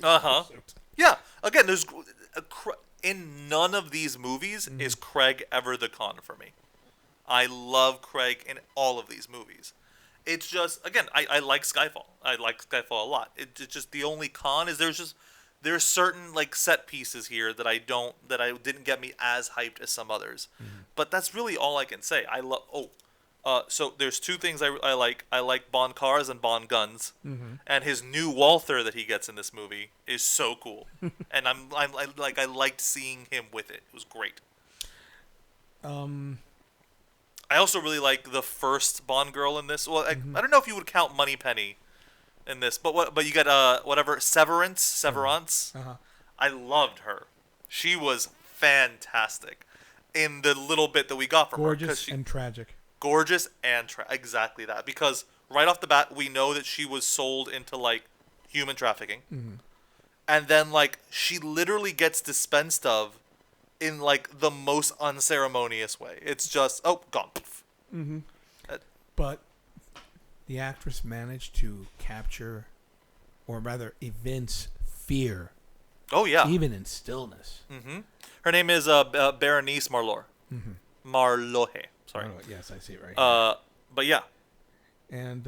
Yeah. Again, there's in none of these movies is Craig ever the con for me. I love Craig in all of these movies, It's just, again, I like Skyfall. I like Skyfall a lot. It's just the only con is there's certain like set pieces here that I didn't get me as hyped as some others. But that's really all I can say. I love so there's two things I like. I like Bond cars and Bond guns, and his new Walther that he gets in this movie is so cool. And I liked seeing him with it. It was great. I also really like the first Bond girl in this. Well, I don't know if you would count Moneypenny in this, but you got whatever Severance. I loved her. She was fantastic in the little bit that we got from her. Gorgeous and tragic. Gorgeous and exactly that, because right off the bat we know that she was sold into like human trafficking, and then like she literally gets dispensed of in like the most unceremonious way. It's just gone. But the actress managed to capture, or rather evince, fear. Oh yeah, even in stillness. Her name is Berenice Marlohe. Marlohe. Sorry. Yes, I see it right here. But yeah, and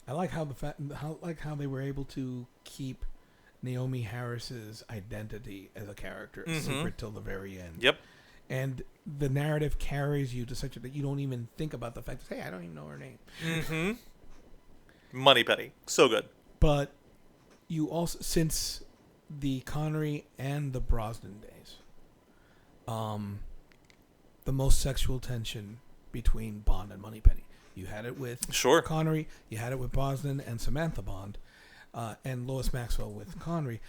I like how how they were able to keep Naomi Harris's identity as a character a secret till the very end. Yep. And the narrative carries you to such that you don't even think about the fact that, hey, I don't even know her name. Moneypenny, so good. But you also, since the Connery and the Brosnan days, the most sexual tension between Bond and Moneypenny. You had it with Connery, you had it with Brosnan and Samantha Bond, and Lois Maxwell with Connery.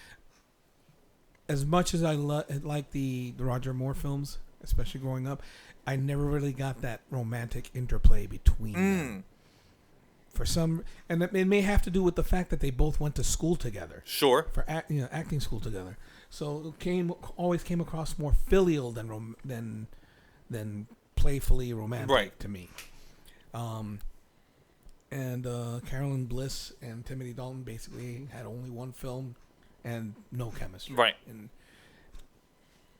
As much as I like the Roger Moore films, especially growing up, I never really got that romantic interplay between them. For some, and it may have to do with the fact that they both went to school together. Sure. For acting school together, so it always came across more filial than playfully romantic to me. And Carolyn Bliss and Timothy Dalton basically had only one film and no chemistry. Right. And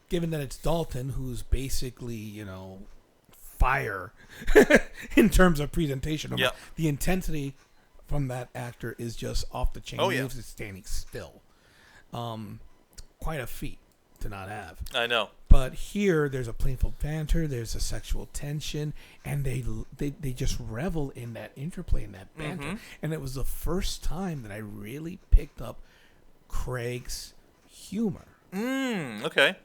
given that it's Dalton, who's basically, fire in terms of presentation, the intensity from that actor is just off the chain. He is standing still. Quite a feat to not have. I know. But here, there's a playful banter, there's a sexual tension, and they just revel in that interplay, in that banter. And it was the first time that I really picked up Craig's humor. Okay.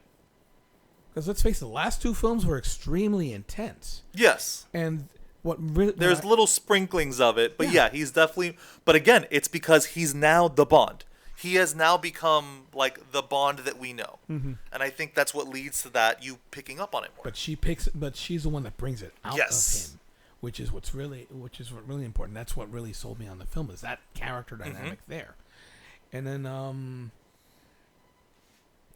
Because let's face it, the last two films were extremely intense. Yes. And there's little sprinklings of it, but he's definitely. But again, it's because he's now the Bond. He has now become like the Bond that we know, and I think that's what leads to that you picking up on it more. But she's the one that brings it out of him, which is what really important. That's what really sold me on the film, is that character dynamic there. And then,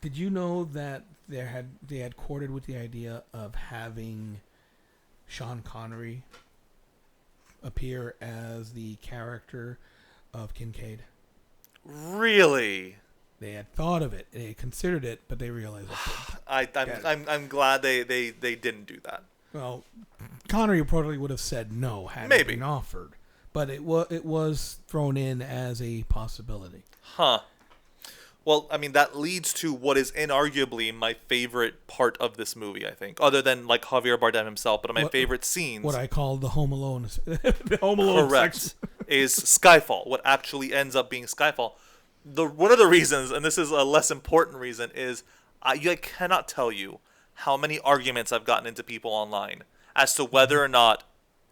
did you know that they had courted with the idea of having Sean Connery appear as the character of Kincaid? Really? They had thought of it. They had considered it, but they realized I'm glad they didn't do that. Well, Connery probably would have said no had it been offered, but it was thrown in as a possibility. Huh. Well, I mean, that leads to what is inarguably my favorite part of this movie, I think, other than like Javier Bardem himself, but my favorite scenes. What I call the Home Alone. The Home Alone correct. Is Skyfall. What actually ends up being Skyfall. One of the reasons, and this is a less important reason, is I cannot tell you how many arguments I've gotten into people online as to whether or not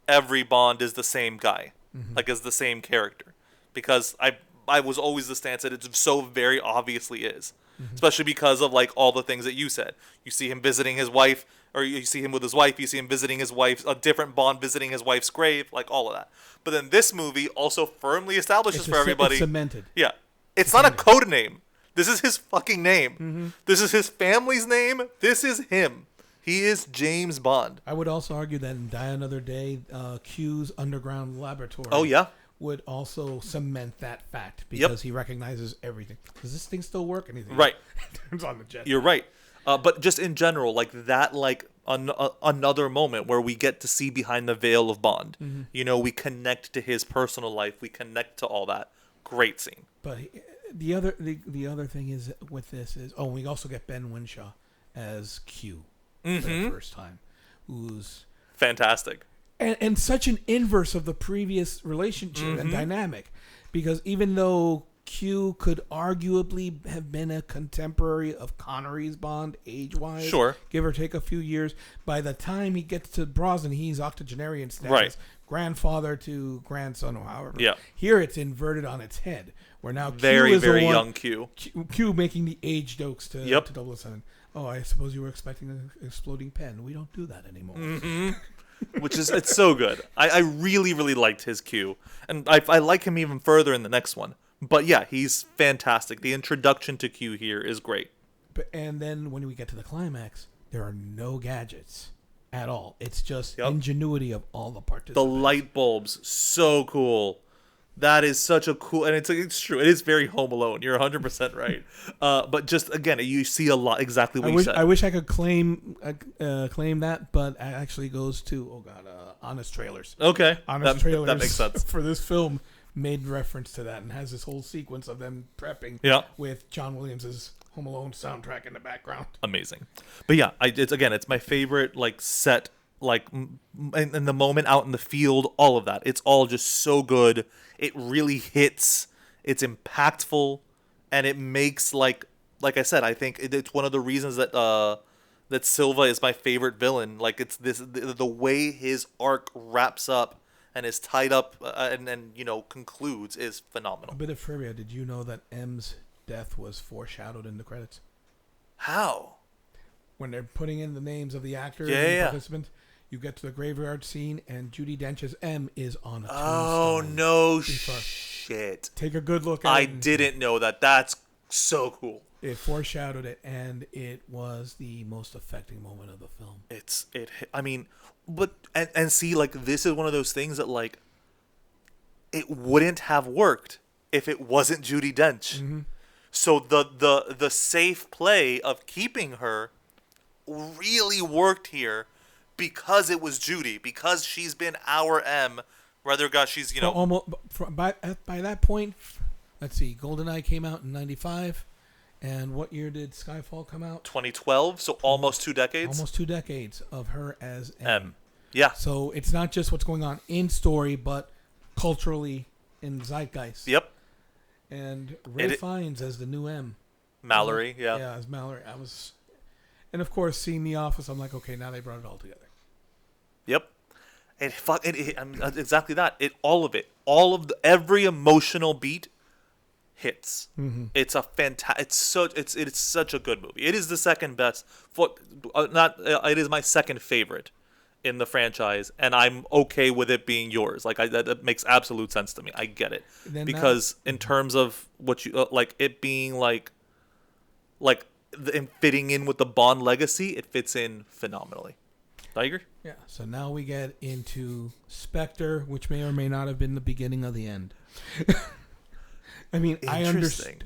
every Bond is the same guy, like is the same character, because I was always the stance that it so very obviously is, especially because of like all the things that you said. You see him visiting his wife, or you see him with his wife. You see him visiting his wife, a different Bond visiting his wife's grave, like all of that. But then this movie also firmly establishes for everybody. It's cemented. Yeah. It's not a code name. This is his fucking name. This is his family's name. This is him. He is James Bond. I would also argue that in Die Another Day, Q's underground laboratory. Oh, yeah. Would also cement that fact because he recognizes everything. Does this thing still work? Anything? Right. Turns on the jet. You're right. But just in general, like that, like another moment where we get to see behind the veil of Bond. We connect to his personal life. We connect to all that. Great scene. But the other thing is with this is we also get Ben Winshaw as Q for the first time, who's fantastic and such an inverse of the previous relationship and dynamic, because even though Q could arguably have been a contemporary of Connery's Bond age-wise, sure, give or take a few years, by the time he gets to Brosnan, he's octogenarian status, right, grandfather to grandson, or however. Yeah. Here it's inverted on its head, where now very, Q is very the one, young Q. Q making the age jokes to Yep. to 007. Oh, I suppose you were expecting an exploding pen. We don't do that anymore. Which is, it's so good. I really, really liked his Q. And I like him even further in the next one. But yeah, he's fantastic. The introduction to Q here is great. And then when we get to the climax, there are no gadgets at all. It's just ingenuity of all the participants. The light bulbs, so cool. That is such a cool, and it's true. It is very Home Alone. You're 100% right. But just again, you see a lot exactly what you said. I wish I could claim that, but it actually goes to Honest Trailers. Okay, Honest Trailers. That makes sense. For this film, made reference to that and has this whole sequence of them prepping. With John Williams's Home Alone soundtrack in the background. Amazing. But yeah, it's my favorite set. In the moment out in the field, all of that. It's all just so good. It really hits. It's impactful, and it makes like I said, I think it's one of the reasons that that Silva is my favorite villain. Like it's the way his arc wraps up and is tied up and concludes is phenomenal. A bit of trivia: did you know that M's death was foreshadowed in the credits? How? When they're putting in the names of the actors and the participants. You get to the graveyard scene, and Judi Dench's M is on a tombstone. Oh, no shit. Take a good look at it. I didn't know that. That's so cool. It foreshadowed it, and it was the most affecting moment of the film. See, this is one of those things that, it wouldn't have worked if it wasn't Judi Dench. Mm-hmm. So the safe play of keeping her really worked here. Because it was Judy, because she's been our M, rather God, she's almost by that point. Let's see, GoldenEye came out in '95, and what year did Skyfall come out? 2012, so almost 2 decades. Almost 2 decades of her as M. Yeah. So it's not just what's going on in story, but culturally in zeitgeist. Yep. And Ray Fiennes as the new M. Mallory, yeah. Yeah, as Mallory. And of course, seeing The Office, I'm like, okay, now they brought it all together. Yep, exactly that. Every emotional beat hits. Mm-hmm. It's a it's such a good movie. It is the second best. It is my second favorite in the franchise, and I'm okay with it being yours. That makes absolute sense to me. I get it because in terms of what you it being fitting in with the Bond legacy, it fits in phenomenally. Tiger? Yeah. So now we get into Spectre, which may or may not have been the beginning of the end. I mean, I understand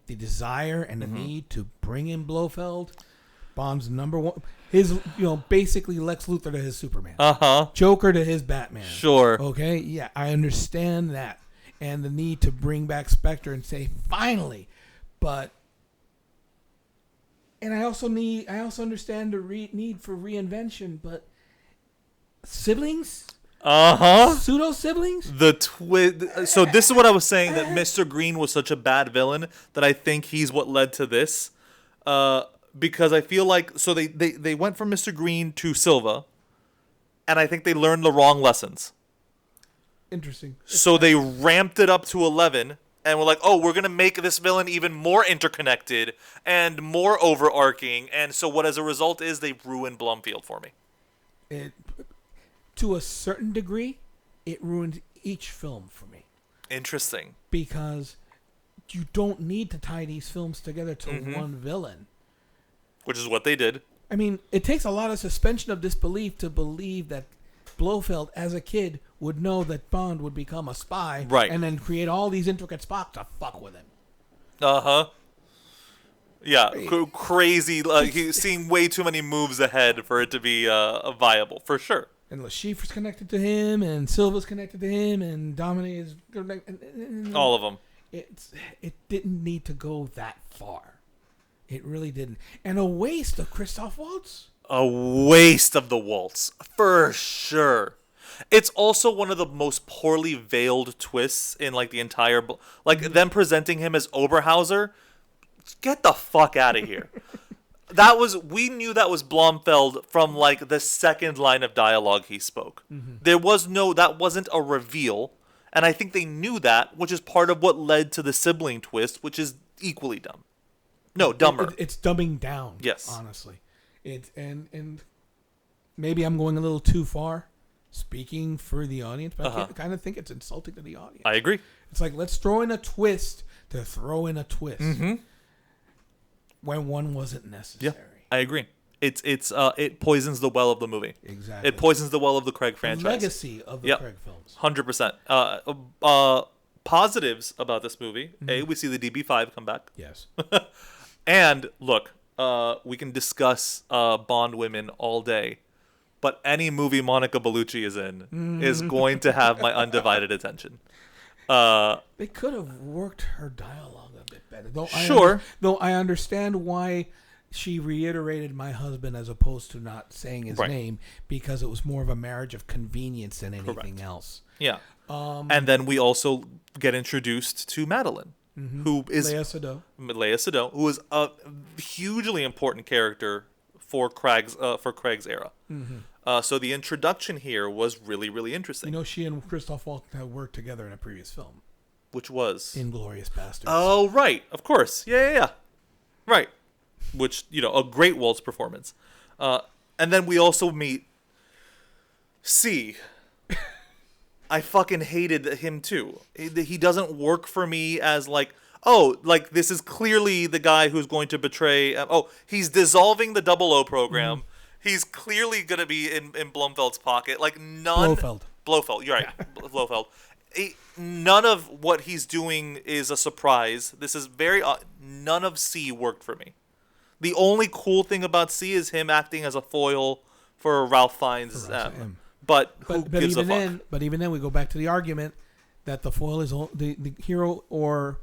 the desire and the need to bring in Blofeld, Bond's number one. His, basically Lex Luthor to his Superman. Joker to his Batman. Sure. Okay. Yeah, I understand that, and the need to bring back Spectre and say finally, but. And I also understand the need for reinvention, but siblings? Pseudo siblings? So this is what I was saying, that Mr. Green was such a bad villain that I think he's what led to this. Because I feel like they went from Mr. Green to Silva, and I think they learned the wrong lessons. Interesting. So they ramped it up to 11. And we're like, oh, we're going to make this villain even more interconnected and more overarching. And so what as a result is they ruined Blumfield for me. To a certain degree, it ruined each film for me. Interesting. Because you don't need to tie these films together to one villain. Which is what they did. I mean, it takes a lot of suspension of disbelief to believe that Blofeld, as a kid, would know that Bond would become a spy, right, and then create all these intricate spots to fuck with him. Yeah, crazy. He's seeing way too many moves ahead for it to be viable, for sure. And Lashifre's connected to him, and Silva's connected to him, and Dominic is All of them. It didn't need to go that far. It really didn't. And a waste of Christoph Waltz. A waste of the waltz, for sure. It's also one of the most poorly veiled twists in like the entire them presenting him as Oberhauser. Get the fuck out of here. We knew that was Blomfeld from like the second line of dialogue he spoke. Mm-hmm. That wasn't a reveal, and I think they knew that, which is part of what led to the sibling twist, which is equally dumb. No, dumber. It's dumbing down. Yes, honestly, and maybe I'm going a little too far, speaking for the audience, but I kind of think it's insulting to the audience. I agree. It's like, let's throw in a twist to throw in a twist. Mm-hmm. When one wasn't necessary. Yeah, I agree. It poisons the well of the movie. Exactly. It poisons the well of the Craig franchise. The legacy of the Craig films. 100%. Positives about this movie. Mm-hmm. We see the DB5 come back. Yes. And look, we can discuss Bond women all day, but any movie Monica Bellucci is in is going to have my undivided attention. They could have worked her dialogue a bit better. Though I understand why she reiterated "my husband" as opposed to not saying his name, because it was more of a marriage of convenience than anything else. Yeah. And then we also get introduced to Madeline, who is Leia Sado, who is a hugely important character for Craig's era. Mm-hmm. So the introduction here was really, really interesting. You know, she and Christoph Waltz had worked together in a previous film. Which was? Inglourious Basterds. Oh, right. Of course. Yeah. Right. Which, a great Waltz performance. And then we also meet C. I fucking hated him, too. He doesn't work for me as, this is clearly the guy who's going to betray... he's dissolving the 00 program. Mm. He's clearly going to be in Blomfeld's pocket. Blofeld, you're right. Yeah. Blofeld. None of what he's doing is a surprise. This is none of C worked for me. The only cool thing about C is him acting as a foil for Ralph Fiennes' M. But gives a fuck? But even then, we go back to the argument that the foil is the hero or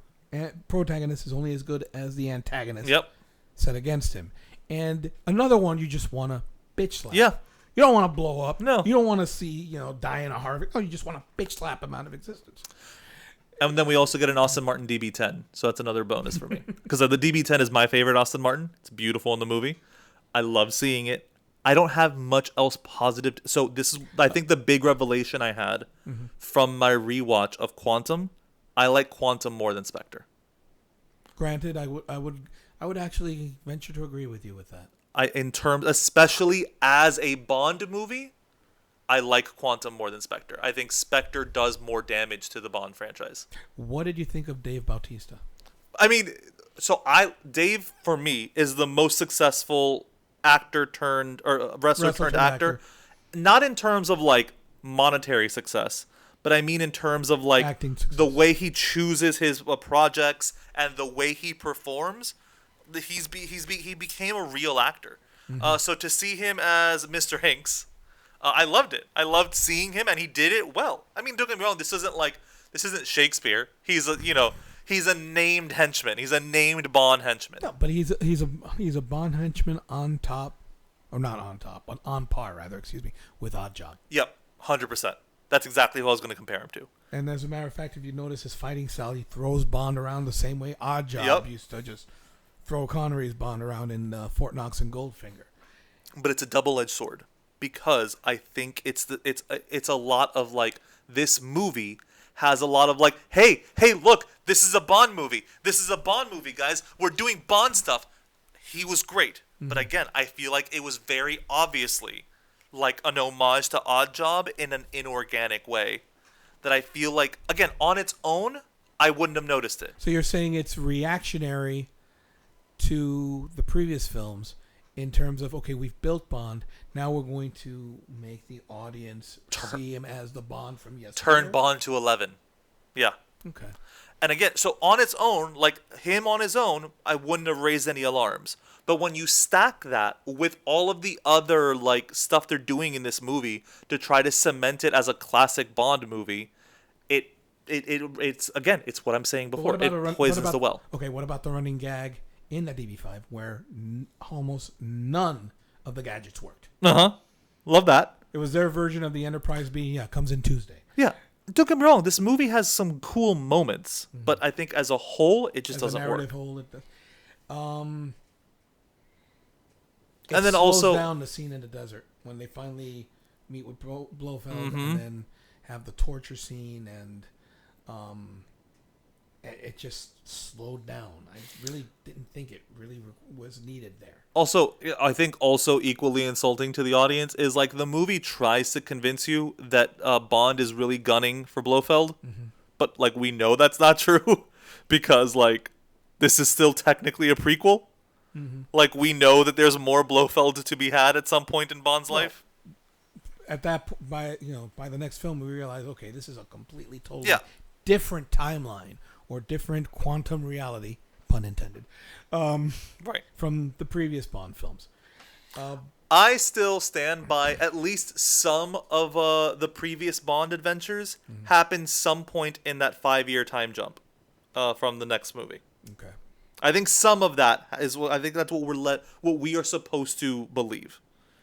protagonist is only as good as the antagonist set against him. And another one, you just want to bitch slap. Yeah. You don't want to blow up. No. You don't want to see, die in a Harvard. No, you just want to bitch slap him out of existence. And then we also get an Aston Martin DB10. So that's another bonus for me. Because the DB10 is my favorite Aston Martin. It's beautiful in the movie. I love seeing it. I don't have much else positive. So this is, I think, the big revelation I had from my rewatch of Quantum. I like Quantum more than Spectre. Granted, I would actually venture to agree with you with that. Especially as a Bond movie, I like Quantum more than Spectre. I think Spectre does more damage to the Bond franchise. What did you think of Dave Bautista? I mean, Dave for me is the most successful wrestler turned actor. Not in terms of monetary success, but I mean in terms of the way he chooses his projects and the way he performs. He became a real actor. Mm-hmm. So to see him as Mr. Hinks, I loved it. I loved seeing him, and he did it well. I mean, don't get me wrong. This isn't Shakespeare. He's a named henchman. He's a named Bond henchman. No, but he's a Bond henchman on top, or not on top, but on par rather. Excuse me, with Oddjob. Yep, 100%. That's exactly who I was going to compare him to. And as a matter of fact, if you notice his fighting style, he throws Bond around the same way Oddjob used to just throw Connery's Bond around in Fort Knox and Goldfinger. But it's a double-edged sword, because I think it's a lot of this movie has a lot of hey, look, this is a Bond movie. This is a Bond movie, guys. We're doing Bond stuff. He was great. Mm-hmm. But again, I feel like it was very obviously an homage to Oddjob in an inorganic way that I feel again, on its own, I wouldn't have noticed it. So you're saying it's reactionary to the previous films in terms of, okay, we've built Bond, now we're going to make the audience see him as the Bond from yesterday. Turn Bond to 11. Yeah. Okay. And again, so on its own, like him on his own, I wouldn't have raised any alarms. But when you stack that with all of the other like stuff they're doing in this movie to try to cement it as a classic Bond movie, it's again, it's what I'm saying before. It poisons the well. Okay, what about the running gag in the DB5 where almost none of the gadgets worked? Love that. It was their version of the Enterprise B. Yeah, comes in Tuesday. Yeah. Don't get me wrong. This movie has some cool moments, but I think as a whole, it just doesn't work. Whole, it does. It and then slows also down the scene in the desert when they finally meet with Blofeld and then have the torture scene, and it just slowed down. I really didn't think it really was needed there. Also, I think also equally insulting to the audience is like the movie tries to convince you that Bond is really gunning for Blofeld, but like we know that's not true because like this is still technically a prequel. Like we know that there's more Blofeld to be had at some point in Bond's life. At that by the next film we realize, okay, this is a completely totally different timeline or different quantum reality, pun intended, from the previous Bond films. I still stand by at least some of the previous Bond adventures happened some point in that 5-year time jump from the next movie. Okay. I think some of that is what I think that's what we are supposed to believe,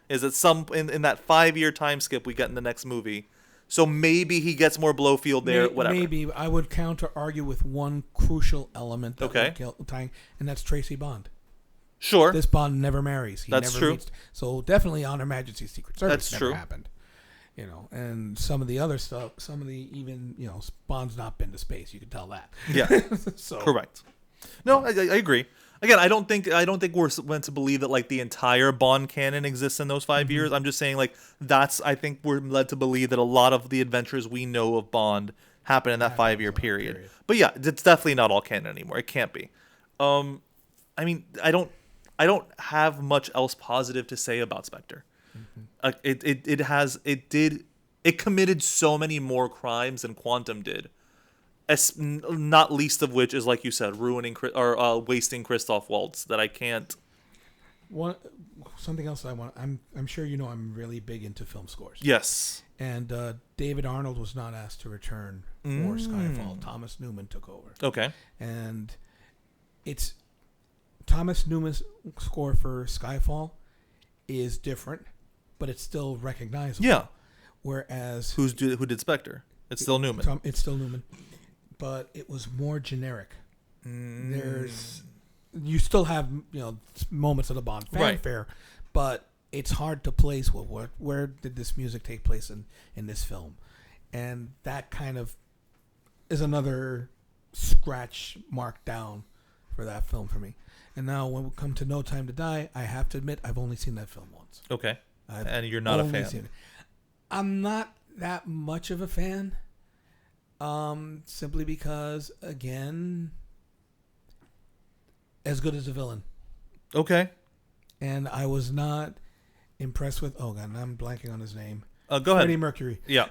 is that some in that 5-year time skip we get in the next movie. So maybe he gets more Blofeld there, whatever. Maybe I would counter argue with one crucial element that Okay. would tying, and that's Tracy Bond. Sure. This Bond never marries. He That's never true. Meets, so definitely on Her Majesty's Secret Service That's never true. happened. And some of the other stuff, some of the even Bond's not been to space. You can tell that. Yeah. So Correct. No, I agree. Again, I don't think we're meant to believe that like the entire Bond canon exists in those 5 years. I'm just saying like I think we're led to believe that a lot of the adventures we know of Bond happen in that 5-year period. But yeah, it's definitely not all canon anymore. It can't be. I mean, I don't have much else positive to say about Spectre. It committed so many more crimes than Quantum did. Not least of which is, like you said, ruining or wasting Christoph Waltz. That I can't. Something else I want. I'm sure I'm really big into film scores. Yes. And David Arnold was not asked to return for Skyfall. Thomas Newman took over. Okay. And it's Thomas Newman's score for Skyfall is different, but it's still recognizable. Yeah. Whereas who did Spectre? It's still Newman. It's still Newman. But it was more generic. You still have moments of the Bond fanfare, but it's hard to place where did this music take place in this film, and that kind of is another scratch mark down for that film for me. And now when we come to No Time to Die, I have to admit I've only seen that film once. Okay, and you're not a fan. I'm not that much of a fan. Simply because, again, as good as a villain. Okay. And I was not impressed with. Oh God, I'm blanking on his name. Go ahead. Freddie Mercury. Yeah.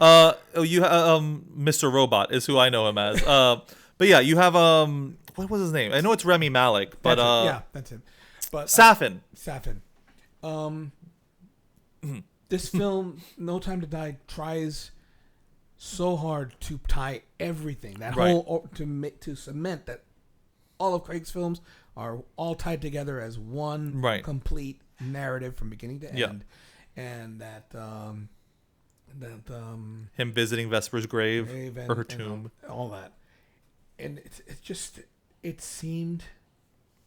Mr. Robot is who I know him as. But yeah, you have what was his name? I know it's Remy Malek, but that's him. But Safin. This film, No Time to Die, tries so hard to tie everything to cement that all of Craig's films are all tied together as one complete narrative from beginning to end, and that him visiting Vesper's grave or her tomb, all that, and it seemed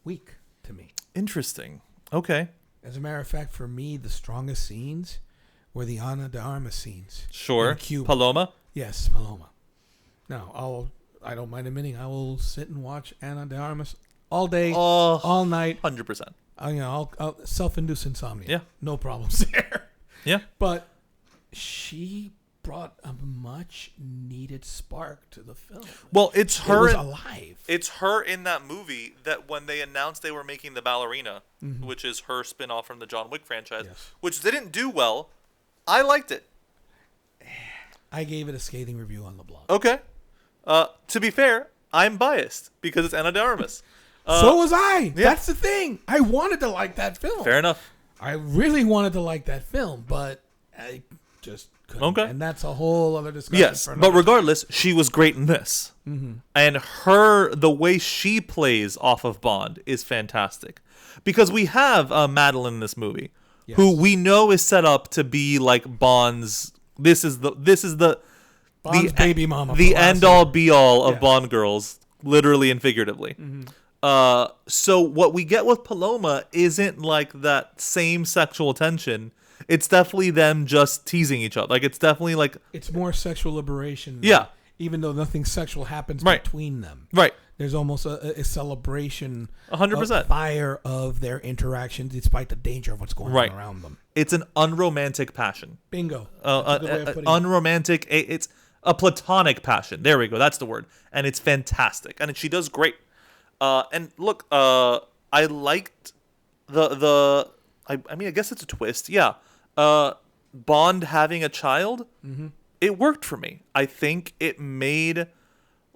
weak to me. Interesting. Okay. As a matter of fact, for me, the strongest scenes were the Ana de Armas scenes. Sure. Paloma. Yes, Paloma. Now, I don't mind admitting I will sit and watch Ana de Armas all day, all night. 100%. I'll self-induce insomnia. Yeah. No problems there. Yeah. But she brought a much needed spark to the film. Well, it's her. It was alive. It's her in that movie that when they announced they were making The Ballerina, which is her spin-off from the John Wick franchise, which didn't do well, I liked it. I gave it a scathing review on the blog. Okay. To be fair, I'm biased because it's Ana de Armas. So was I. Yeah. That's the thing. I wanted to like that film. Fair enough. I really wanted to like that film, but I just couldn't. Okay. And that's a whole other discussion. Yes, for but another regardless, she was great in this. Mm-hmm. And the way she plays off of Bond is fantastic. Because we have Madeline in this movie, who we know is set up to be like Bond's. This is the Bond's baby mama. the end all be all of Yeah. Bond girls, literally and figuratively. Mm-hmm. So what we get with Paloma isn't like that same sexual tension. It's definitely them just teasing each other. Like it's definitely like It's more sexual liberation. Yeah. Even though nothing sexual happens Right. between them. right. There's almost a celebration 100%. of fire of their interaction despite the danger of what's going Right. on around them. It's an unromantic passion. Bingo. That's a good way of putting it. Unromantic. It's a platonic passion. There we go. That's the word. And it's fantastic. And she does great. And look, I liked I mean, I guess it's a twist. Yeah. Bond having a child. Mm-hmm. It worked for me. I think it made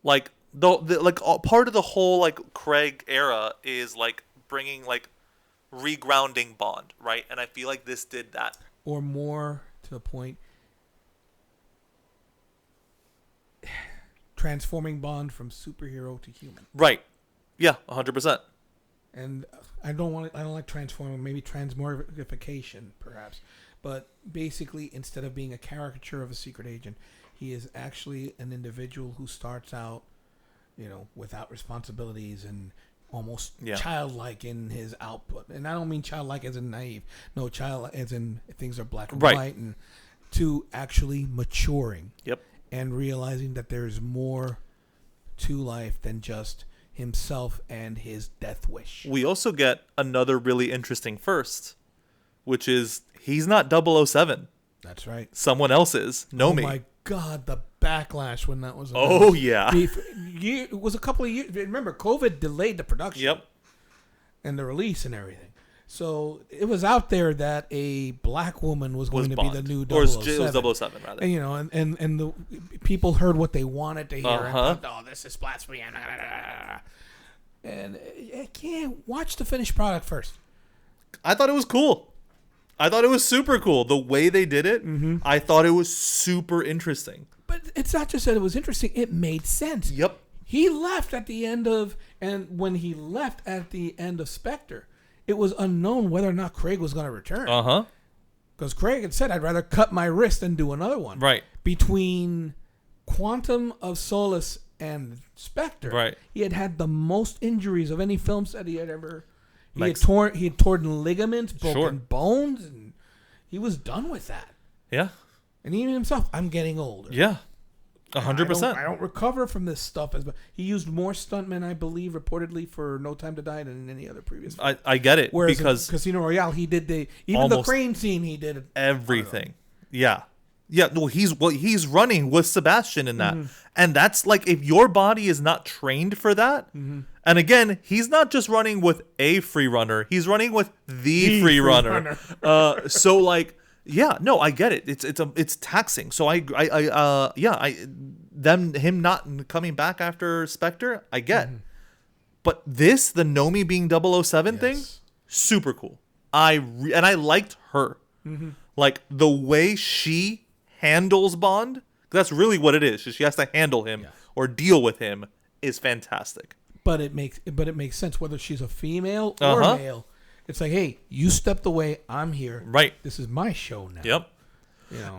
like part of the whole like Craig era is like bringing like regrounding Bond, right? And I feel like this did that. Or more to the point, transforming Bond from superhero to human. Right. Yeah, 100%. And I don't like transforming, maybe transmogrification perhaps, but basically instead of being a caricature of a secret agent, he is actually an individual who starts out, without responsibilities and almost childlike in his output. And I don't mean childlike as in naive. No, child as in things are black and white, and to actually maturing. Yep. And realizing that there's more to life than just himself and his death wish. We also get another really interesting first, which is he's not 007. That's right. Someone else is. Nomi. Oh my God, the backlash when that was Oh, announced. yeah. It was a couple of years. Remember, COVID delayed the production. Yep. And the release and everything. So it was out there that a black woman was going to be the new 007. Or it was 007, rather. And, and the people heard what they wanted to hear. Uh-huh. And, oh, this is blasphemy. And I can't watch the finished product first. I thought it was cool. I thought it was super cool. The way they did it, I thought it was super interesting. But it's not just that it was interesting. It made sense. Yep. He left at the end of, and when he left at the end of Spectre, it was unknown whether or not Craig was going to return. Uh-huh. Because Craig had said, I'd rather cut my wrist than do another one. Right. Between Quantum of Solace and Spectre, right, he had the most injuries of any films that he had ever. He Makes- had torn ligaments, broken bones, and he was done with that. Yeah. And even himself, I'm getting older. Yeah. 100%. I don't recover from this stuff as much. He used more stuntmen, I believe, reportedly for No Time to Die than in any other previous film. I get it. Whereas because in Casino Royale, he did the crane scene. He did everything. Yeah. Yeah. Well, he's running with Sebastian in that, and that's like if your body is not trained for that. And again, he's not just running with a free runner; he's running with the free runner. So like. Yeah, no, I get it. It's taxing. So him not coming back after Spectre, I get. But this, the Nomi being 007 thing, super cool. And I liked her. Like the way she handles Bond, that's really what it is. She has to handle him or deal with him is fantastic. But it makes sense whether she's a female or a male. It's like, hey, you stepped away. I'm here. Right. This is my show now. Yep.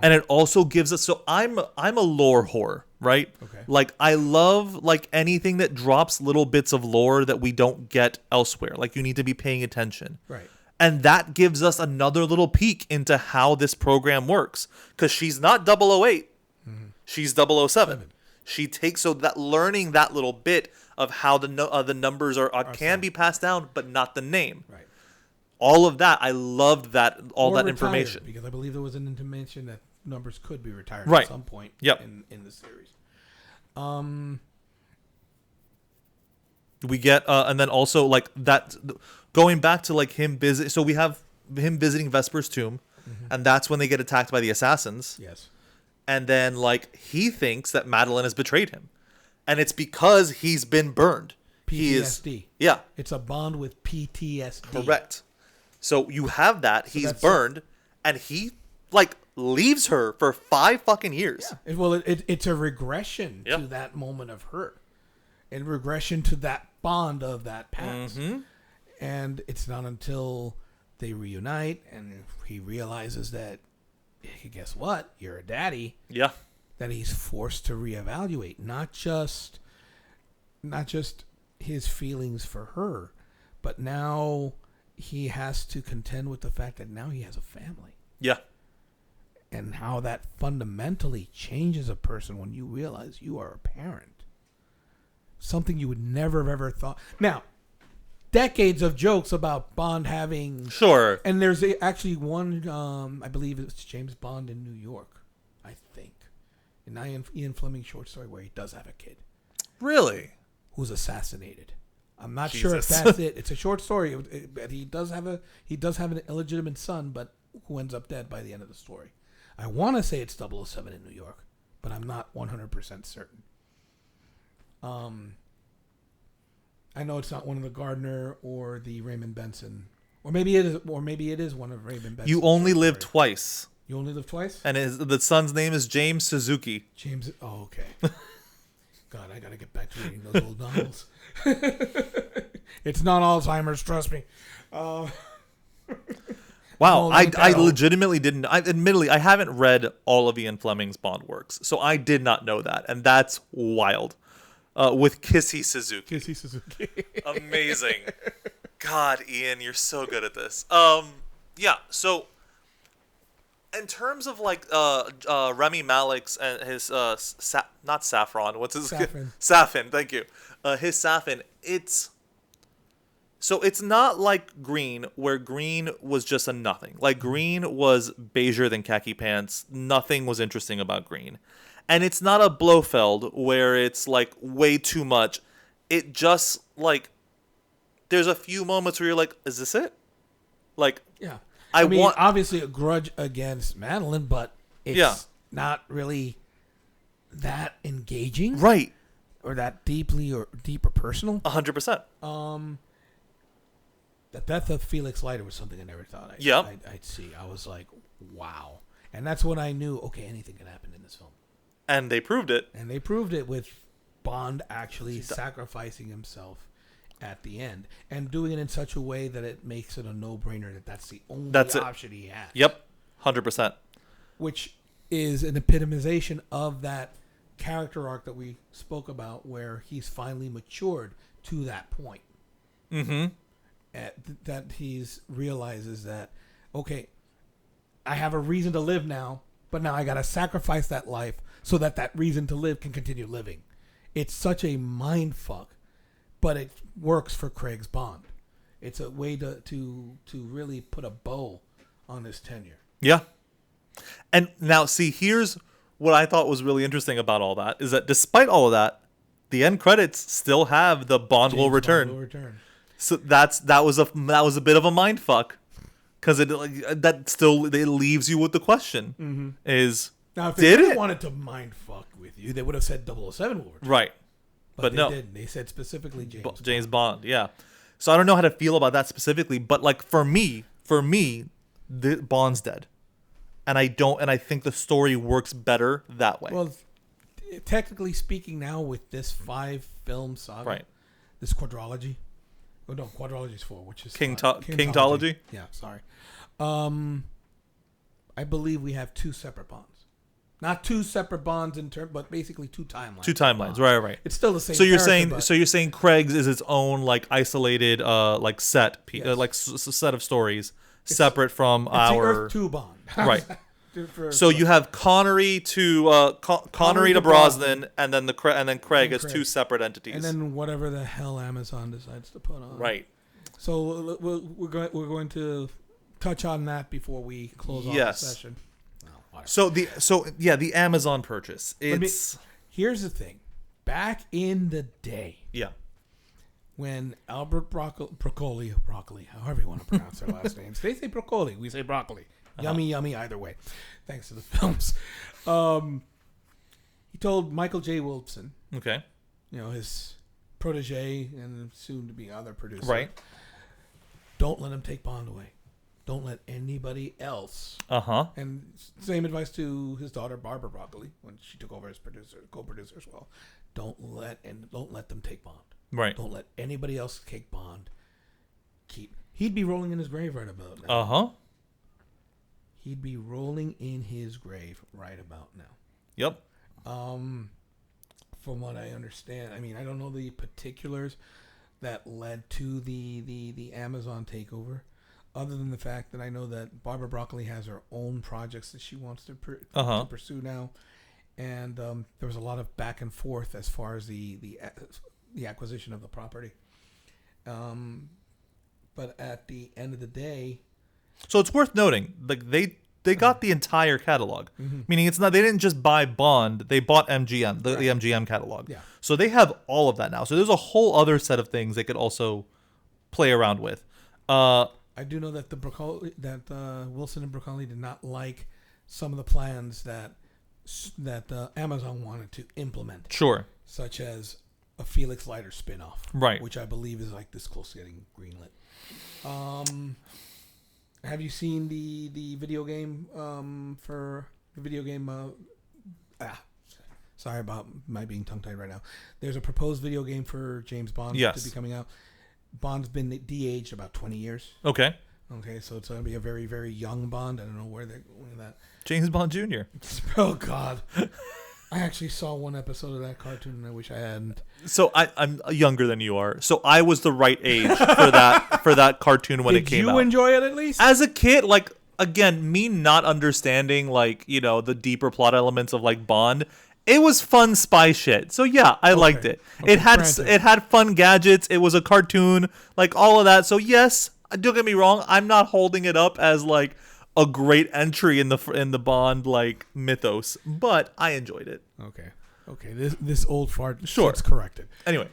And it also gives us. So I'm a lore whore, right? Okay. Like I love like anything that drops little bits of lore that we don't get elsewhere. Like you need to be paying attention. Right. And that gives us another little peek into how this program works. Because she's not 008. She's 007. She takes learning that little bit of how the numbers can be passed down, but not the name. Right. All of that, I loved that, all Or that retired, information. because I believe there was an intimation that numbers could be retired Right. at some point in the series. We get, and then also like that, going back to like him visit. So we have him visiting Vesper's tomb, and that's when they get attacked by the assassins. Yes. and then like he thinks that Madeline has betrayed him, and it's because he's been burned. PTSD. Yeah, It's a bond with PTSD. correct. So you have that. He's that's burned, and he like leaves her for 5 fucking years. Yeah. Well, it's a regression Yep. to that moment of hurt, and regression to that bond of that past. Mm-hmm. And it's not until they reunite and he realizes that, hey, guess what? You're a daddy. Yeah. That he's forced to reevaluate not just his feelings for her, but now he has to contend with the fact that now he has a family. Yeah. And how that fundamentally changes a person when you realize you are a parent. Something you would never have ever thought. Now, decades of jokes about Bond having... Sure. And there's actually one, I believe it's James Bond in New York, I think. An Ian Fleming short story where he does have a kid. Really? Who's assassinated. I'm not Jesus. sure if that's it. It's a short story. He does have an illegitimate son, but who ends up dead by the end of the story. I want to say it's 007 in New York, but I'm not 100% certain. I know it's not one of the Gardner or the Raymond Benson, or maybe it is one of Raymond Benson. You only live twice. You only live twice? And the son's name is James Suzuki. James. Oh, okay. God, I gotta get back to reading those old novels. It's not Alzheimer's, trust me. Wow, No, I no. legitimately didn't. Admittedly, I haven't read all of Ian Fleming's Bond works, so I did not know that, and that's wild. With Kissy Suzuki. Kissy Suzuki. Amazing. God, Ian, you're so good at this. Yeah, so in terms of like Remy Malek's and his not Saffron, what's his Safin. Safin, thank you. His Safin, it's not like Green, where Green was just a nothing. Like Green was beiger than khaki pants. Nothing was interesting about Green. And it's not a Blofeld where it's like way too much. It just like there's a few moments where you're like, is this it? Like, Yeah. I mean, want obviously a grudge against Madeline, but it's not really that engaging, right, or that deep or personal. 100%. The death of Felix Leiter was something I never thought I'd see. I was like, wow. And that's when I knew, okay, anything can happen in this film. And they proved it. And they proved it with Bond actually sacrificing himself at the end. And doing it in such a way that it makes it a no-brainer that that's the only option he has. Yep, 100%. Which is an epitomization of that character arc that we spoke about where he's finally matured to that point. Mm-hmm. That he's realizes that, okay, I have a reason to live now, but now I got to sacrifice that life so that that reason to live can continue living. It's such a mind fuck, but it works for Craig's Bond. It's a way to really put a bow on his tenure. Yeah. And now, see, here's what I thought was really interesting about all that, is that despite all of that, the end credits still have the Bond will return. Bond will return. So that was a bit of a mind fuck, because it leaves you with the question: is now if they really wanted to mind fuck with you, they would have said 007 will return. Right, but no, they didn't. They said specifically James Bond. Yeah. So I don't know how to feel about that specifically, but like for me, the Bond's dead, and I think the story works better that way. Well, technically speaking, now with this 5-film saga, right? This quadrology. Oh no, quadrology is 4, which is Kingtology. Yeah, sorry. I believe we have 2 separate Bonds. Not 2 separate Bonds in term, but basically 2 timelines. 2 timelines, right. It's still the same. So you're saying Craig's is its own like isolated like set set of stories separate from it's our the Earth 2 Bond. Right. So you have Connery to Connery to Brosnan, and then Craig as 2 separate entities. And then whatever the hell Amazon decides to put on. Right. So we're going to touch on that before we close off the session. So the Amazon purchase. Here's the thing. Back in the day. Yeah. When Albert Broccoli, however you want to pronounce their last names. They say broccoli, we say broccoli. Yummy, yummy either way. Thanks to the films. He told Michael J. Wilson, Okay. his protege and soon to be other producer, Right. don't let him take Bond away. Don't let anybody else. Uh-huh. And same advice to his daughter Barbara Broccoli when she took over as co-producer as well. Don't let them take Bond. Right. Don't let anybody else take Bond. He'd be rolling in his grave right about now. Uh-huh. He'd be rolling in his grave right about now. Yep. From what I understand, I mean, I don't know the particulars that led to the Amazon takeover, other than the fact that I know that Barbara Broccoli has her own projects that she wants to pursue now, and there was a lot of back and forth as far as the acquisition of the property. But at the end of the day, So it's worth noting, like they got the entire catalog, meaning they didn't just buy Bond, they bought MGM, the MGM catalog. Yeah. So they have all of that now. So there's a whole other set of things they could also play around with. I do know that Wilson and Broccoli did not like some of the plans that Amazon wanted to implement, Sure. such as a Felix Leiter spinoff, Right. which I believe is like this close to getting greenlit. Have you seen the video game for the video game? Sorry about my being tongue tied right now. There's a proposed video game for James Bond Yes. to be coming out. Bond's been de-aged about 20 years. Okay. Okay, so it's going to be a very, very young Bond. I don't know where they're going with that. James Bond Jr. Oh, God. I actually saw one episode of that cartoon, and I wish I hadn't. So I'm younger than you are. So I was the right age for that cartoon when it came out. Did you enjoy it at least? As a kid, like, again, me not understanding, like, the deeper plot elements of, like, Bond, it was fun spy shit. So yeah, I liked it. Okay, It had granted. it had fun gadgets. It was a cartoon, like all of that. So yes, don't get me wrong. I'm not holding it up as like a great entry in the Bond like mythos, but I enjoyed it. Okay. This old fart Sure. gets corrected. Anyway,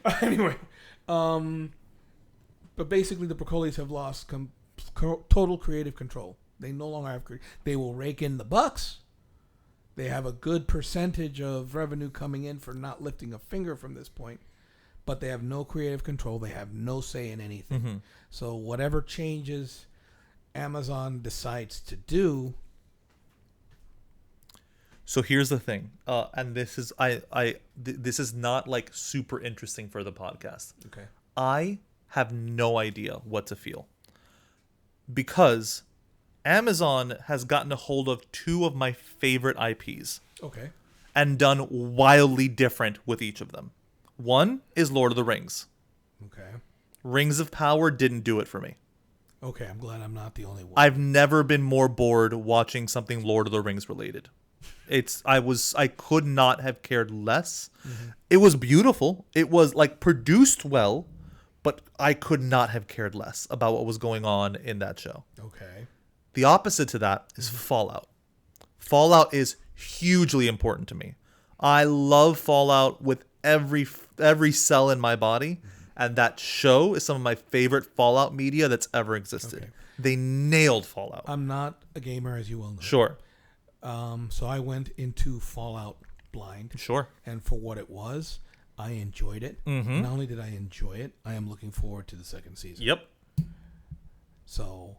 But basically, the Broccolis have lost total creative control. They no longer have. They will rake in the bucks. They have a good percentage of revenue coming in for not lifting a finger from this point, but they have no creative control. They have no say in anything. Mm-hmm. So whatever changes Amazon decides to do. so here's the thing, and this is this is not like super interesting for the podcast. Okay. I have no idea what to feel because Amazon has gotten a hold of two of my favorite IPs Okay. and done wildly different with each of them. One is Lord of the Rings. Okay. Rings of Power didn't do it for me. Okay. I'm glad I'm not the only one. I've never been more bored watching something Lord of the Rings related. I could not have cared less. Mm-hmm. It was beautiful. It was like produced well, but I could not have cared less about what was going on in that show. Okay. The opposite to that is Fallout. Fallout is hugely important to me. I love Fallout with every cell in my body, and that show is some of my favorite Fallout media that's ever existed. Okay. They nailed Fallout. I'm not a gamer, as you well know. Sure. So I went into Fallout blind. Sure. And for what it was, I enjoyed it. Mm-hmm. Not only did I enjoy it, I am looking forward to the second season. Yep. So,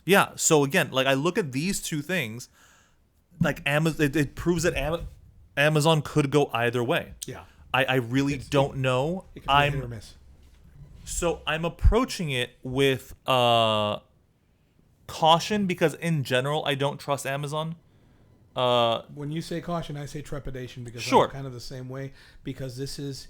yeah. So again, like I look at these two things, like Amazon, it proves that Amazon could go either way. yeah. I really don't know. It can be hit or miss. So I'm approaching it with caution because in general I don't trust Amazon. When you say caution, I say trepidation because Sure. I'm kind of the same way. Because this is,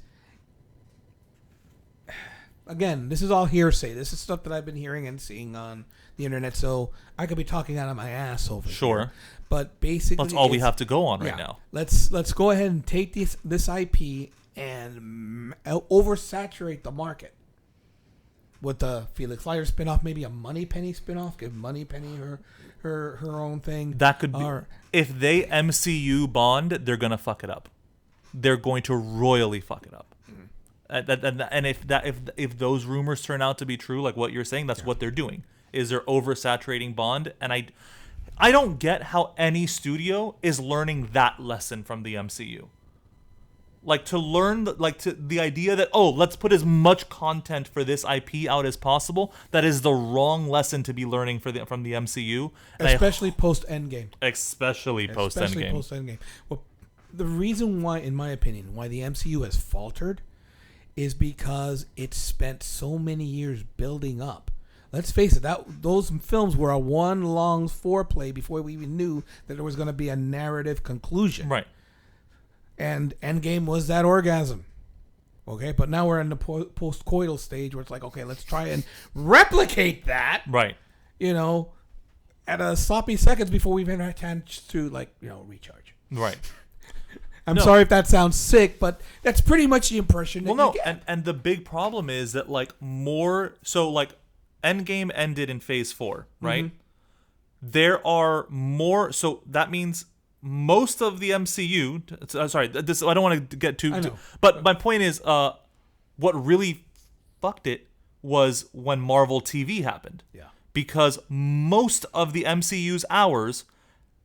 again, this is all hearsay. This is stuff that I've been hearing and seeing on the internet. So I could be talking out of my ass over Sure. here. But basically, That's all we have to go on right now. Let's go ahead and take this IP and oversaturate the market with the Felix Leiter spinoff, maybe a Moneypenny spinoff. Give Moneypenny her own thing. That could be. If they MCU Bond, they're gonna fuck it up. They're going to royally fuck it up. And if those rumors turn out to be true, like what you're saying, that's what they're doing. Is they're oversaturating Bond, and I don't get how any studio is learning that lesson from the MCU. Like, to learn, the idea that, let's put as much content for this IP out as possible, that is the wrong lesson to be learning from the MCU. Especially post-Endgame. Especially post-Endgame. Well, the reason why, in my opinion, why the MCU has faltered is because it spent so many years building up. Let's face it, those films were a one long foreplay before we even knew that there was going to be a narrative conclusion. Right. And Endgame was that orgasm. Okay, but now we're in the post-coital stage where it's like, okay, let's try and replicate that. Right. At a sloppy seconds before we've even had a chance to, recharge. Right. I'm sorry if that sounds sick, but that's pretty much the impression that you get. And the big problem is that, Endgame ended in Phase 4, right? Mm-hmm. There are more, so that means most of the MCU. Sorry, this I don't want to get too. But my point is, what really fucked it was when Marvel TV happened. Yeah. Because most of the MCU's hours,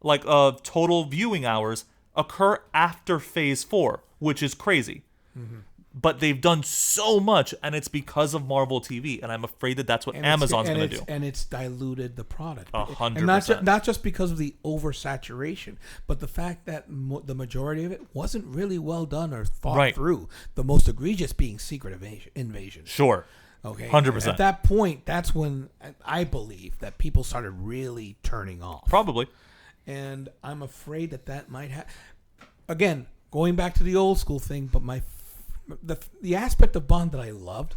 total viewing hours, occur after Phase 4, which is crazy. Mm-hmm. But they've done so much, and it's because of Marvel TV, and I'm afraid that that's what Amazon's going to do. And it's diluted the product. 100%. And not just because of the oversaturation, but the fact that the majority of it wasn't really well done or thought through. The most egregious being Secret Invasion. Sure. Okay. 100%. At that point, that's when I believe that people started really turning off. Probably. And I'm afraid that might have. Again, going back to the old school thing, but the aspect of Bond that I loved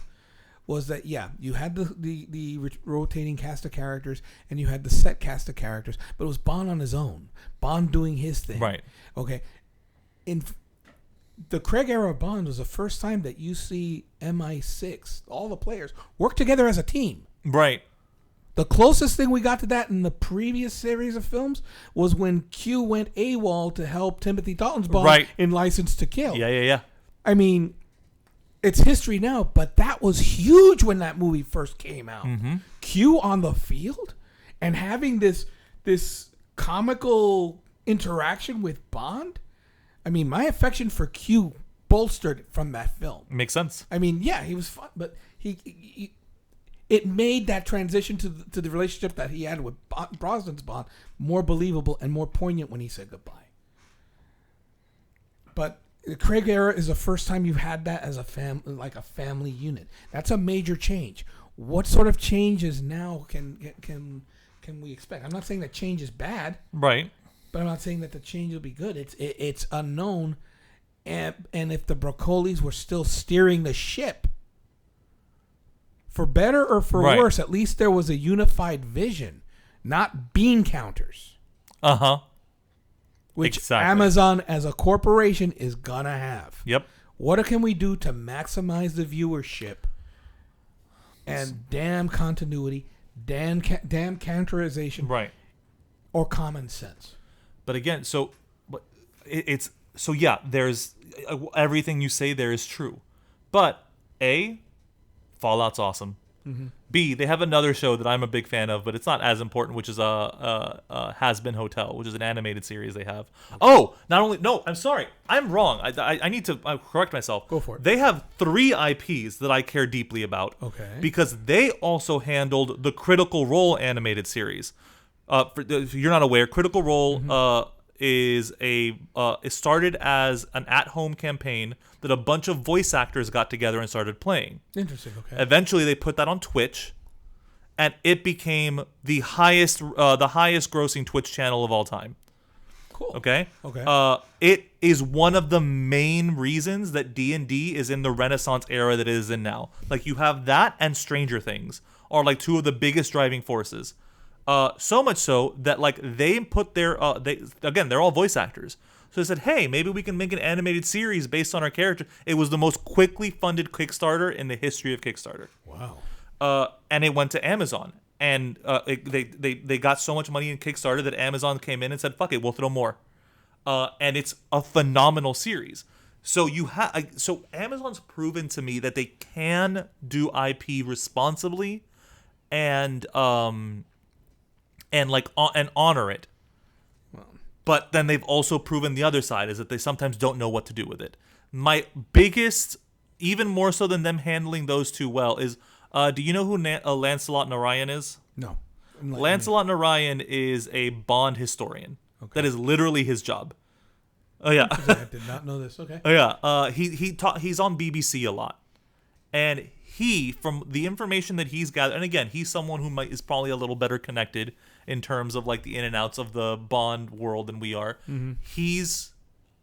was that, you had the rotating cast of characters and you had the set cast of characters, but it was Bond on his own. Bond doing his thing. Right. Okay. In the Craig era of Bond was the first time that you see MI6, all the players, work together as a team. Right. The closest thing we got to that in the previous series of films was when Q went AWOL to help Timothy Dalton's Bond in License to Kill. Yeah. I mean, it's history now, but that was huge when that movie first came out. Mm-hmm. Q on the field and having this comical interaction with Bond. I mean, my affection for Q bolstered from that film. Makes sense. I mean, he was fun, but it made that transition to the relationship that he had with Brosnan's Bond more believable and more poignant when he said goodbye. But the Craig era is the first time you've had that as a family unit. That's a major change. What sort of changes now can we expect? I'm not saying that change is bad, right? But I'm not saying that the change will be good. It's unknown, and if the Broccolis were still steering the ship, for better or for worse, at least there was a unified vision, not bean counters. Which Amazon as a corporation is gonna have. Yep. What can we do to maximize the viewership? And damn continuity, damn counterization, or common sense. But again, there's everything you say there is true, but Fallout's awesome. Mm-hmm. B, they have another show that I'm a big fan of, but it's not as important, which is Has Been Hotel, which is an animated series they have. I'm sorry, I'm wrong. I need to correct myself. Go for it. They have 3 IPs that I care deeply about. Okay. Because they also handled the Critical Role animated series. If you're not aware, Critical Role it started as an at-home campaign that a bunch of voice actors got together and started playing. Interesting. Okay. Eventually, they put that on Twitch, and it became the highest grossing Twitch channel of all time. Cool. Okay. It is one of the main reasons that D&D is in the Renaissance era that it is in now. Like, you have that and Stranger Things are like 2 of the biggest driving forces. So much so that they put their they're all voice actors. So they said, hey, maybe we can make an animated series based on our character. It was the most quickly funded Kickstarter in the history of Kickstarter. Wow. And it went to Amazon. And they got so much money in Kickstarter that Amazon came in and said, fuck it, we'll throw more. And it's a phenomenal series. So so Amazon's proven to me that they can do IP responsibly and and and honor it. Well, But then they've also proven the other side is that they sometimes don't know what to do with it. My biggest, even more so than them handling those two well, is do you know who Lancelot Narayan is? no. Lancelot Narayan is a Bond historian. Okay. That is literally his job. Oh yeah. I did not know this. Okay. Oh yeah. He's on BBC a lot, and from the information that he's gathered, and again, he's someone who is probably a little better connected in terms of like the in and outs of the Bond world than we are. Mm-hmm. He's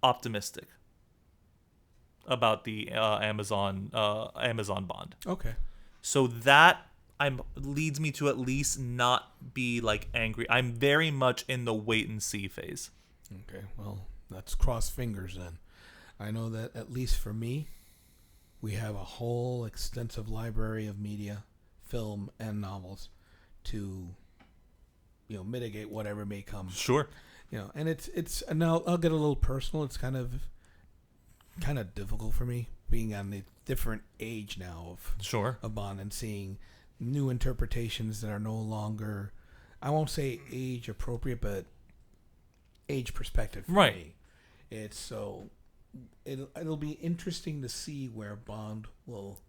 optimistic about the Amazon Bond. Okay. So that leads me to at least not be like angry. I'm very much in the wait and see phase. Okay. Well, let's cross fingers then. I know that at least for me, we have a whole extensive library of media, film, and novels to, mitigate whatever may come. Sure. And it's and I'll get a little personal. It's kind of difficult for me being on the different age now of Bond and seeing new interpretations that are no longer, I won't say age appropriate, but age perspective for me. It's so it'll be interesting to see where Bond will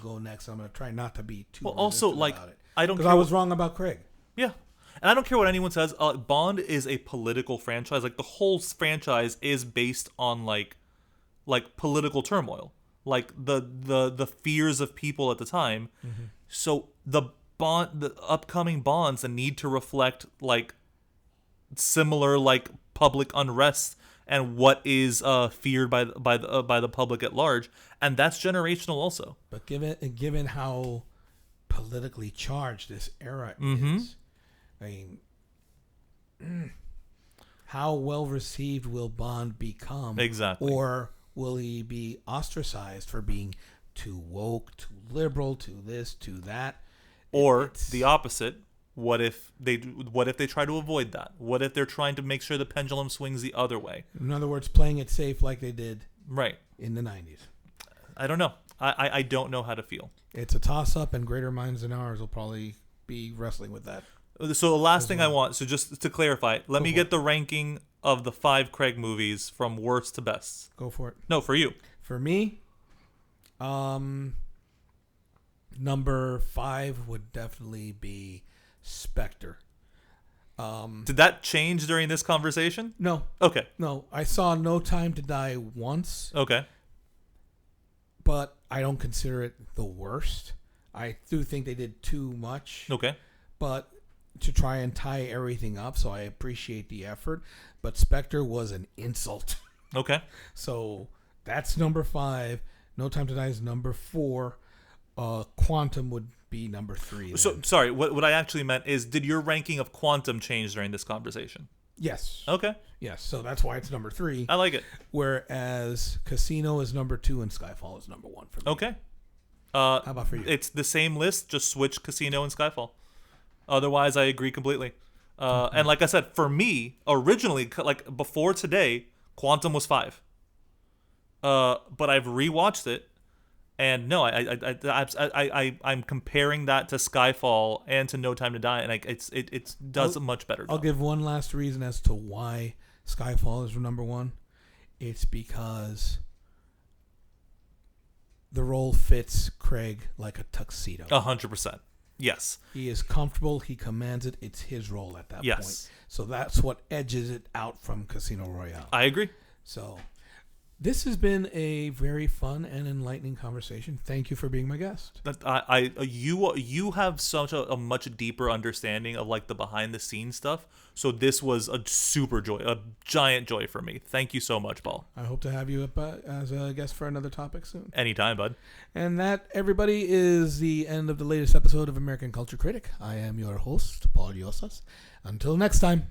go next. I'm going to try not to be too also like about it. I don't because care I was wrong about Craig. Yeah. And I don't care what anyone says. Bond is a political franchise. Like the whole franchise is based on like political turmoil, like the fears of people at the time. Mm-hmm. So the upcoming Bonds need to reflect like similar like public unrest and what is feared by the public at large, and that's generational also. But given how politically charged this era mm-hmm. is, I mean, how well received will Bond become? Exactly. Or will he be ostracized for being too woke, too liberal, too this, too that? Or the opposite. What if they try to avoid that? What if they're trying to make sure the pendulum swings the other way? In other words, playing it safe like they did in the 90s. I don't know. I don't know how to feel. It's a toss-up, and greater minds than ours will probably be wrestling with that. So the last thing I want, so just to clarify, let me get the ranking of the 5 Craig movies from worst to best. Go for it. No, for you. For me, number 5 would definitely be Spectre. Did that change during this conversation? No. Okay. No, I saw No Time to Die once. Okay. But I don't consider it the worst. I do think they did too much. Okay. But to try and tie everything up, so I appreciate the effort. But Spectre was an insult. Okay. So that's number 5. No Time to Die is number 4. Quantum would be number 3. So sorry, what I actually meant is, did your ranking of Quantum change during this conversation? Yes. Okay. Yes. So that's why it's number 3. I like it. Whereas Casino is number 2 and Skyfall is number 1 for me. Okay. How about for you? It's the same list, just switch Casino and Skyfall. Otherwise, I agree completely. And like I said, for me, originally, like before today, Quantum was 5. But I've rewatched it, and no, I'm comparing that to Skyfall and to No Time to Die, and it does a much better job. I'll give one last reason as to why Skyfall is number 1. It's because the role fits Craig like a tuxedo. 100%. Yes. He is comfortable. He commands it. It's his role at that point. So that's what edges it out from Casino Royale. I agree. So this has been a very fun and enlightening conversation. Thank you for being my guest. You have such a much deeper understanding of like the behind the scenes stuff. So this was a giant joy for me. Thank you so much, Paul. I hope to have you up as a guest for another topic soon. Anytime, bud. And that, everybody, is the end of the latest episode of American Culture Critic. I am your host, Paul Yosas. Until next time.